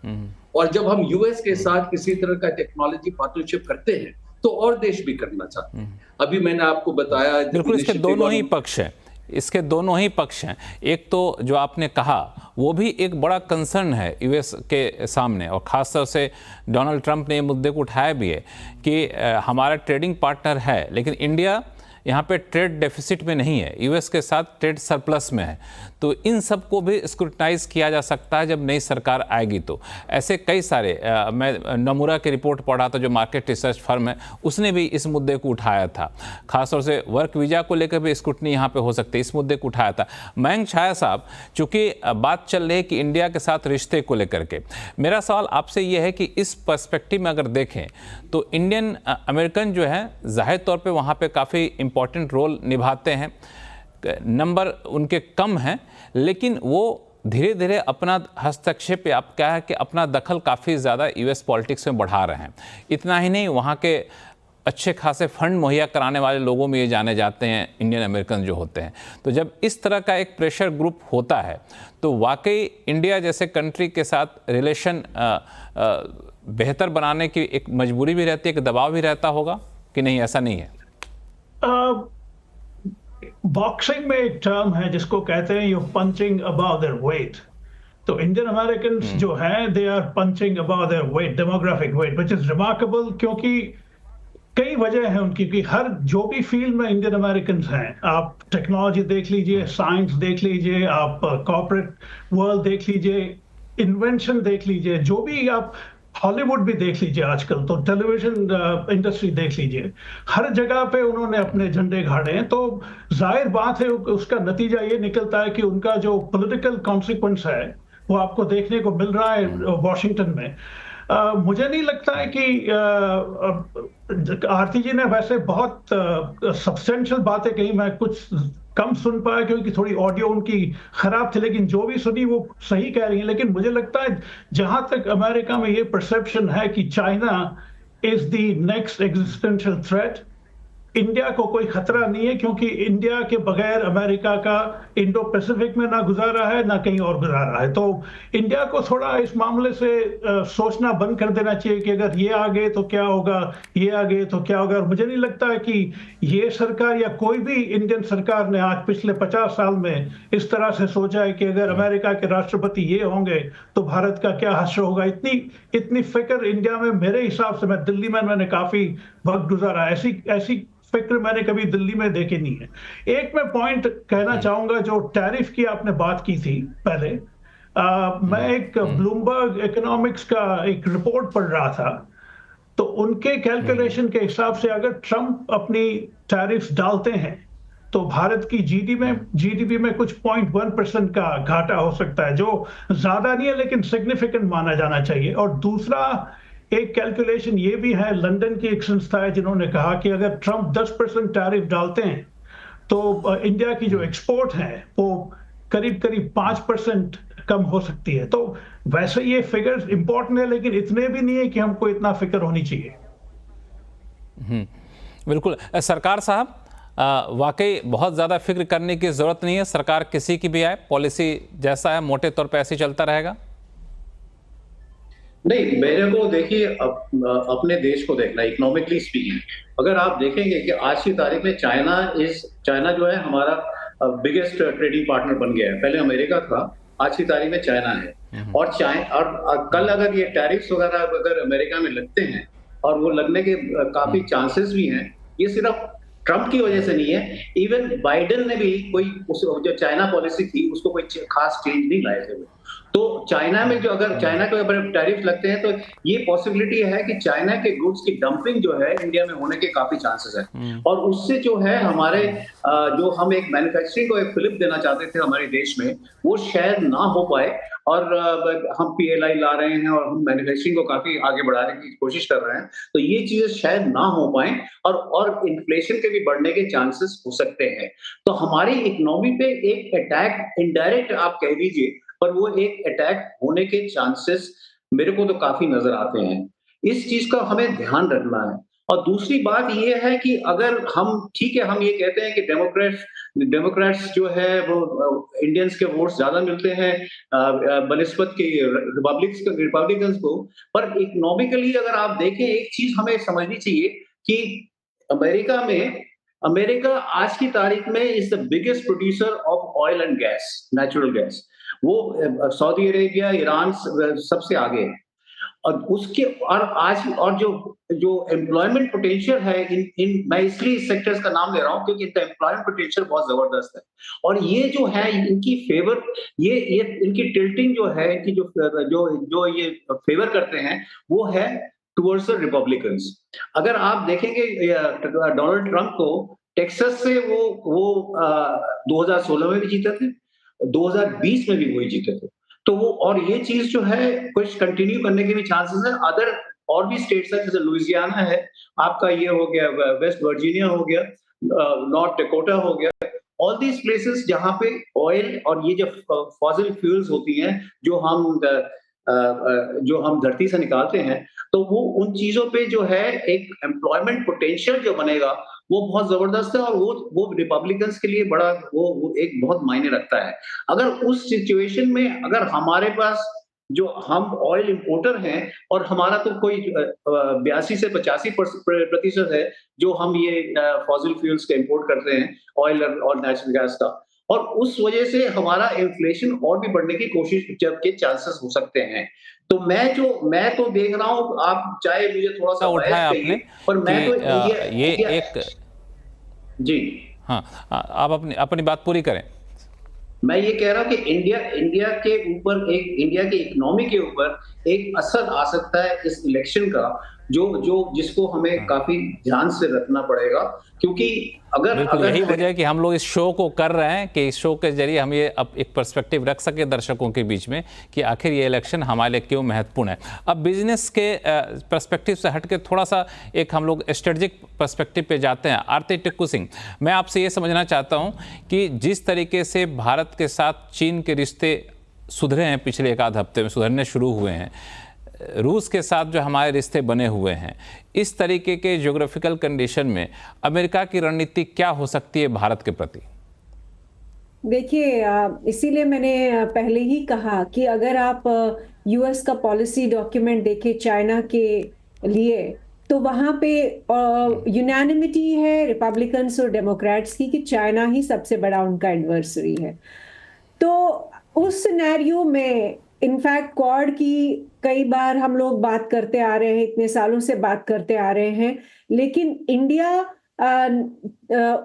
[SPEAKER 5] और जब हम यूएस के साथ किसी तरह का टेक्नोलॉजी पार्टनरशिप करते हैं तो और देश भी करना चाहते हैं। अभी मैंने आपको बताया,
[SPEAKER 2] बिल्कुल इसके दोनों ही पक्ष हैं, इसके दोनों ही पक्ष हैं। एक तो जो आपने कहा वो भी एक बड़ा कंसर्न है यूएस के सामने, और ख़ासतौर से डोनाल्ड ट्रंप ने ये मुद्दे को उठाया भी है कि हमारा ट्रेडिंग पार्टनर है, लेकिन इंडिया यहाँ पे ट्रेड डेफिसिट में नहीं है, यूएस के साथ ट्रेड सरप्लस में है। तो इन सब को भी स्क्रूटनाइज किया जा सकता है जब नई सरकार आएगी। तो ऐसे कई सारे मैं नमूरा की रिपोर्ट पढ़ा था जो मार्केट रिसर्च फर्म है, उसने भी इस मुद्दे को उठाया था। खासतौर से वर्क वीजा को लेकर भी स्क्रूटनी यहाँ पे हो सकती है, इस मुद्दे को उठाया था। मयंक छाया साहब, चूंकि बात चल रही है कि इंडिया के साथ रिश्ते को लेकर के, मेरा सवाल आपसे ये है कि इस पर्सपेक्टिव में अगर देखें तो इंडियन अमेरिकन जो है जाहिर तौर पे वहाँ पे काफ़ी इंपॉर्टेंट रोल निभाते हैं, नंबर उनके कम हैं, लेकिन वो धीरे धीरे अपना हस्तक्षेप या आप क्या है कि अपना दखल काफ़ी ज़्यादा यूएस पॉलिटिक्स में बढ़ा रहे हैं। इतना ही नहीं, वहाँ के अच्छे खासे फंड मुहैया कराने वाले लोगों में ये जाने जाते हैं इंडियन अमेरिकन जो होते हैं। तो जब इस तरह का एक प्रेशर ग्रुप होता है तो वाकई इंडिया जैसे कंट्री के साथ रिलेशन बेहतर बनाने की एक मजबूरी भी रहती है, कि दबाव भी रहता होगा कि नहीं, ऐसा नहीं है?
[SPEAKER 3] बॉक्सिंग में एक टर्म है जिसको कहते हैं you punching about their weight. तो इंडियन अमेरिकन जो हैं they are punching about their weight, demographic weight, which is remarkable, क्योंकि कई वजह है उनकी कि हर जो भी फील्ड में इंडियन अमेरिकन हैं, आप टेक्नोलॉजी देख लीजिए, साइंस देख लीजिए, आप कॉर्पोरेट वर्ल्ड देख लीजिए, इन्वेंशन देख लीजिए, जो भी आप हॉलीवुड भी देख लीजिए आजकल, तो टेलीविजन इंडस्ट्री देख लीजिए, हर जगह पे उन्होंने अपने झंडे गाड़े हैं। तो जाहिर बात है उसका नतीजा ये निकलता है कि उनका जो पॉलिटिकल कॉन्सिक्वेंस है वो आपको देखने को मिल रहा है वॉशिंगटन में। मुझे नहीं लगता है कि आरती जी ने वैसे बहुत सब्सटेंशियल बातें कही, मैं कुछ कम सुन पाया क्योंकि थोड़ी ऑडियो उनकी खराब थी, लेकिन जो भी सुनी वो सही कह रही है। लेकिन मुझे लगता है जहां तक अमेरिका में ये परसेप्शन है कि China is the next existential threat, India को कोई खतरा नहीं है, क्योंकि इंडिया के बगैर अमेरिका का इंडो पैसिफिक में ना गुजारा है ना कहीं और गुजारा है। तो इंडिया को थोड़ा इस मामले से सोचना बंद कर देना चाहिए कि अगर ये आ गए तो क्या होगा, ये आ गए तो क्या होगा। और मुझे नहीं लगता है कि ये सरकार या कोई भी इंडियन सरकार ने आज पिछले 50 साल में इस तरह से सोचा है कि अगर अमेरिका के राष्ट्रपति ये होंगे तो भारत का क्या हश्र होगा। इतनी फिक्र इंडिया में, मेरे हिसाब से, मैं दिल्ली में मैंने काफी वक्त गुजारा, ऐसी फिक्र मैंने कभी दिल्ली में देखी नहीं है। एक मैं पॉइंट कहना चाहूंगा, जो टैरिफ की आपने बात की थी पहले, मैं एक ब्लूमबर्ग इकोनॉमिक्स का एक रिपोर्ट पढ़ रहा था, तो उनके कैलकुलेशन के हिसाब से अगर ट्रंप अपनी टैरिफ डालते हैं तो भारत की जीडीपी में कुछ 0.1% का घाटा हो सकता है, जो ज्यादा नहीं है लेकिन सिग्निफिकेंट माना जाना चाहिए। और दूसरा एक कैलकुलेशन ये भी है, लंदन की एक संस्था है जिन्होंने कहा कि अगर ट्रंप 10% टैरिफ डालते हैं तो इंडिया की जो एक्सपोर्ट है वो करीब 5% कम हो सकती है। तो वैसे ये फिगर्स इंपॉर्टेंट है, लेकिन इतने भी नहीं है कि हमको इतना फिक्र होनी चाहिए।
[SPEAKER 2] बिल्कुल सरकार साहब, वाकई बहुत ज़्यादा फिक्र करने की ज़रूरत नहीं है। सरकार किसी की भी आए, पॉलिसी जैसा है मोटे तौर पे ऐसे ही चलता रहेगा।
[SPEAKER 5] नहीं, मेरे को देखिए अपने देश को देखना, इकोनॉमिकली स्पीकिंग, अगर आप देखेंगे कि आज की तारीख में चाइना जो है हमारा बिगेस्ट ट्रेडिंग पार्टनर बन गया है। पहले अमेरिका था, आज की तारीख में चाइना है। और कल अगर ये टैरिफ्स वगैरह अगर अमेरिका में लगते हैं, और वो लगने के काफी चांसेस भी हैं, ये सिर्फ ट्रंप की वजह से नहीं है, इवन बाइडेन ने भी कोई जो चाइना पॉलिसी थी उसको कोई खास चेंज नहीं लाए थे। तो चाइना में जो अगर चाइना के ऊपर टैरिफ लगते हैं तो ये पॉसिबिलिटी है कि चाइना के गुड्स की डंपिंग जो है इंडिया में होने के काफी चांसेस है। और उससे जो है हमारे जो हम एक मैन्युफैक्चरिंग को एक फ्लिप देना चाहते थे हमारे देश में, वो शायद ना हो पाए। और हम PLI ला रहे हैं और हम मैन्युफैक्चरिंग को काफी आगे बढ़ाने की कोशिश कर रहे हैं, तो ये चीजें शायद ना हो पाए और इन्फ्लेशन के भी बढ़ने के चांसेस हो सकते हैं। तो हमारी इकोनॉमी पे एक अटैक, इनडायरेक्ट आप कह दीजिए, पर वो एक अटैक होने के चांसेस मेरे को तो काफी नजर आते हैं। इस चीज का हमें ध्यान रखना है। और दूसरी बात ये है कि अगर हम, ठीक है, हम ये कहते हैं कि डेमोक्रेट्स जो है वो इंडियंस के वोट्स ज्यादा मिलते हैं बनिस्बत के रिपब्लिकन्स को, पर इकोनॉमिकली अगर आप देखें, एक चीज हमें समझनी चाहिए कि अमेरिका आज की तारीख में is the biggest producer of oil and gas, natural gas. वो सऊदी अरेबिया, ईरान सबसे आगे है।
[SPEAKER 7] और उसके और आज और जो एम्प्लॉयमेंट पोटेंशियल है इन मैं इसलिए इस सेक्टर्स का नाम ले रहा हूँ क्योंकि इनका एम्प्लॉयमेंट पोटेंशियल बहुत जबरदस्त है। और ये जो है इनकी फेवर ये इनकी टिल्टिंग जो है इनकी जो ये फेवर करते हैं वो है टुवर्ड्स द रिपब्लिकन्स। अगर आप देखेंगे डोनाल्ड ट्रंप को टेक्सास से वो 2016 में भी जीते थे, 2020 में भी वही जीते थे। तो वो और ये चीज जो है कुछ कंटिन्यू करने के भी चांसेस है। अदर और भी स्टेट्स है जैसे लुइसियाना है, आपका ये हो गया वेस्ट वर्जीनिया हो गया, नॉर्थ डकोटा हो गया, ऑल दीज प्लेसेस जहां पे ऑयल और ये जो फॉसिल फ्यूल्स होती हैं जो हम धरती से निकालते हैं, तो वो उन चीजों पे जो है एक एम्प्लॉयमेंट पोटेंशियल जो बनेगा वो बहुत जबरदस्त है और वो रिपब्लिकन्स के लिए बड़ा वो एक बहुत मायने रखता है। अगर उस सिचुएशन में अगर हमारे पास जो हम ऑयल इंपोर्टर हैं और हमारा तो कोई 82 से 85% है जो हम ये फॉसिल फ्यूल्स का इंपोर्ट करते हैं, ऑयल और नेचुरल गैस का, और उस वजह से हमारा इन्फ्लेशन और भी बढ़ने की कोशिश के चांसेस हो सकते हैं। तो मैं तो देख रहा हूँ, आप चाहे मुझे थोड़ा सा
[SPEAKER 2] उठाया आपने,
[SPEAKER 7] पर मैं तो
[SPEAKER 2] ये एक
[SPEAKER 7] जी
[SPEAKER 2] हाँ, आप अपनी बात पूरी करें।
[SPEAKER 7] मैं ये कह रहा हूँ कि इंडिया के ऊपर इंडिया की इकोनॉमी के ऊपर एक असर आ सकता है इस इलेक्शन का, जिसको हमें काफी ध्यान से रखना पड़ेगा, क्योंकि अगर
[SPEAKER 2] यही वजह है कि हम लोग इस शो को कर रहे हैं कि इस शो के जरिए हम ये अब एक पर्सपेक्टिव रख सके दर्शकों के बीच में कि आखिर ये इलेक्शन हमारे लिए क्यों महत्वपूर्ण है। अब बिजनेस के पर्सपेक्टिव से हट के थोड़ा सा एक हम लोग स्ट्रेटेजिक पर्सपेक्टिव पे जाते हैं। आरती टिक्कू सिंह, मैं आपसे ये समझना चाहता हूँ कि जिस तरीके से भारत के साथ चीन के रिश्ते सुधरे हैं, पिछले एक आध हफ्ते में सुधरने शुरू हुए हैं, रूस के साथ जो हमारे रिश्ते बने हुए हैं, इस तरीके के ज्योग्राफिकल कंडीशन में अमेरिका की रणनीति क्या हो सकती है भारत के प्रति?
[SPEAKER 6] देखिए, इसीलिए मैंने पहले ही कहा कि अगर आप यूएस का पॉलिसी डॉक्यूमेंट देखें चाइना के लिए, तो वहां पे यूनानिमिटी है रिपब्लिकन्स और डेमोक्रेट्स की कि चाइना ही सबसे बड़ा उनका एडवर्सरी है। तो उस सिनेरियो में इनफैक्ट क्वाड की कई बार हम लोग बात करते आ रहे हैं, इतने सालों से बात करते आ रहे हैं, लेकिन इंडिया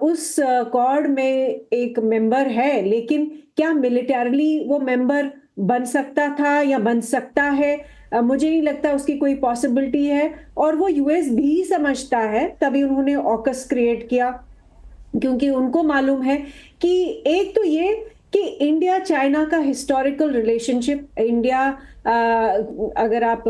[SPEAKER 6] उस क्वाड में एक मेंबर है, लेकिन क्या मिलिटरली वो मेंबर बन सकता था या बन सकता है? मुझे नहीं लगता उसकी कोई पॉसिबिलिटी है, और वो यूएस भी समझता है, तभी उन्होंने ऑकस क्रिएट किया, क्योंकि उनको मालूम है कि एक तो ये कि इंडिया चाइना का हिस्टोरिकल रिलेशनशिप, इंडिया अगर आप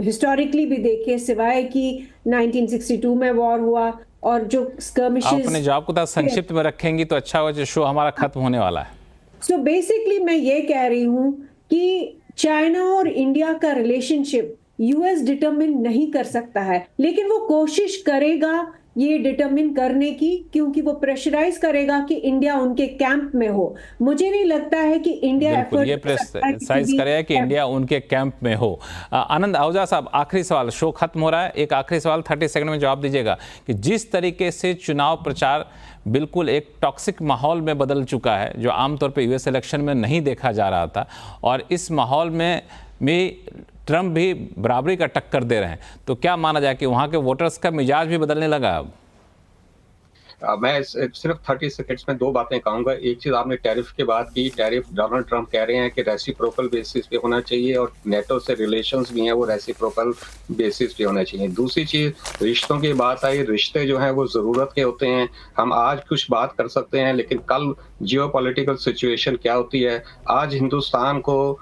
[SPEAKER 6] हिस्टोरिकली भी देखें, सिवाय कि 1962 में वॉर हुआ और जो स्कर्मिशेस,
[SPEAKER 2] अपने जवाब को संक्षिप्त में रखेंगी तो अच्छा होगा, जो शो हमारा खत्म होने वाला है।
[SPEAKER 6] सो बेसिकली मैं ये कह रही हूं कि चाइना और इंडिया का रिलेशनशिप यूएस डिटरमिन नहीं कर सकता है, लेकिन वो कोशिश करेगा ये डिटरमिन करने की, क्योंकि वो प्रेशराइज करेगा कि इंडिया उनके कैंप में हो। मुझे नहीं लगता है कि इंडिया
[SPEAKER 2] ये प्रेशराइज करेगा कि इंडिया उनके कैंप में हो। आनंद आहूजा साहब, आखिरी सवाल, शो खत्म हो रहा है, एक आखिरी सवाल 30 सेकंड में जवाब दीजिएगा कि जिस तरीके से चुनाव प्रचार बिल्कुल एक टॉक्सिक माहौल में बदल चुका है, जो आमतौर पर यूएस इलेक्शन में नहीं देखा जा रहा था, और इस माहौल में ट्रंप भी बराबरी का टक्कर दे रहे हैं, तो क्या माना जाए कि वहां के वोटर्स का मिजाज भी बदलने लगा? अब
[SPEAKER 4] मैं सिर्फ 30 सेकंड्स में दो बातें कहूंगा। एक चीज, आपने टैरिफ की बात की, टैरिफ डोनाल्ड ट्रंप कह रहे हैं कि रेसिप्रोकल बेसिस पे होना चाहिए, और नेटो से रिलेशंस भी हैं वो रेसिप्रोकल बेसिस पे होना चाहिए। दूसरी चीज, रिश्तों की बात आई, रिश्ते जो हैं वो जरूरत के होते हैं। हम आज कुछ बात कर सकते हैं, लेकिन कल जियोपॉलिटिकल सिचुएशन क्या होती है। आज हिंदुस्तान को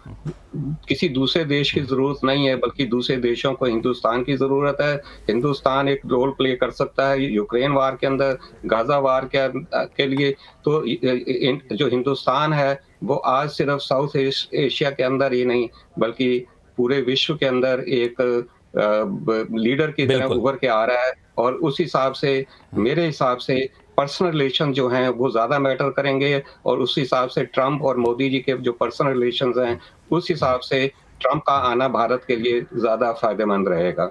[SPEAKER 4] किसी दूसरे देश की जरूरत नहीं है, बल्कि दूसरे देशों को हिंदुस्तान की जरूरत है। हिंदुस्तान एक रोल प्ले कर सकता है यूक्रेन वार के अंदर, गाजा वार के लिए। तो जो हिंदुस्तान है वो आज सिर्फ साउथ एशिया के अंदर ही नहीं, बल्कि पूरे विश्व के अंदर एक लीडर की तरह उभर के आ रहा है। और उस हिसाब से, मेरे हिसाब से, पर्सनल रिलेशन जो हैं वो ज्यादा मैटर करेंगे, और उस हिसाब से ट्रंप और मोदी जी के जो पर्सनल रिलेशंस हैं, उस हिसाब से ट्रंप का आना भारत के लिए ज्यादा फायदेमंद रहेगा।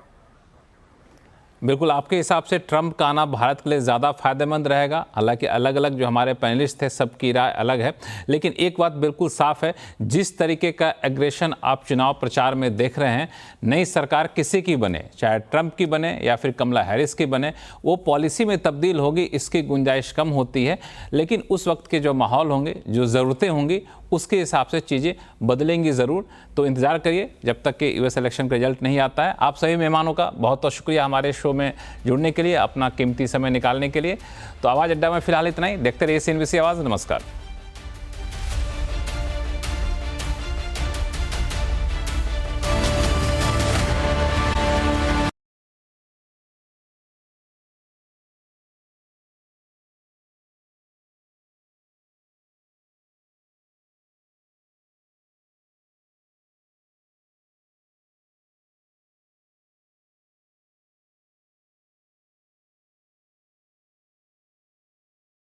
[SPEAKER 2] बिल्कुल, आपके हिसाब से ट्रंप का आना भारत के लिए ज़्यादा फायदेमंद रहेगा। हालांकि अलग अलग जो हमारे पैनलिस्ट थे सबकी राय अलग है, लेकिन एक बात बिल्कुल साफ है, जिस तरीके का एग्रेशन आप चुनाव प्रचार में देख रहे हैं, नई सरकार किसी की बने, चाहे ट्रंप की बने या फिर कमला हैरिस की बने, वो पॉलिसी में तब्दील होगी इसकी गुंजाइश कम होती है। लेकिन उस वक्त के जो माहौल होंगे, जो ज़रूरतें होंगी, उसके हिसाब से चीज़ें बदलेंगी ज़रूर। तो इंतज़ार करिए जब तक कि यूएस इलेक्शन का रिजल्ट नहीं आता है। आप सभी मेहमानों का बहुत बहुत शुक्रिया हमारे शो में जुड़ने के लिए, अपना कीमती समय निकालने के लिए। तो आवाज़ अड्डा में फिलहाल इतना ही। देखते रहिए CNBC आवाज़। नमस्कार।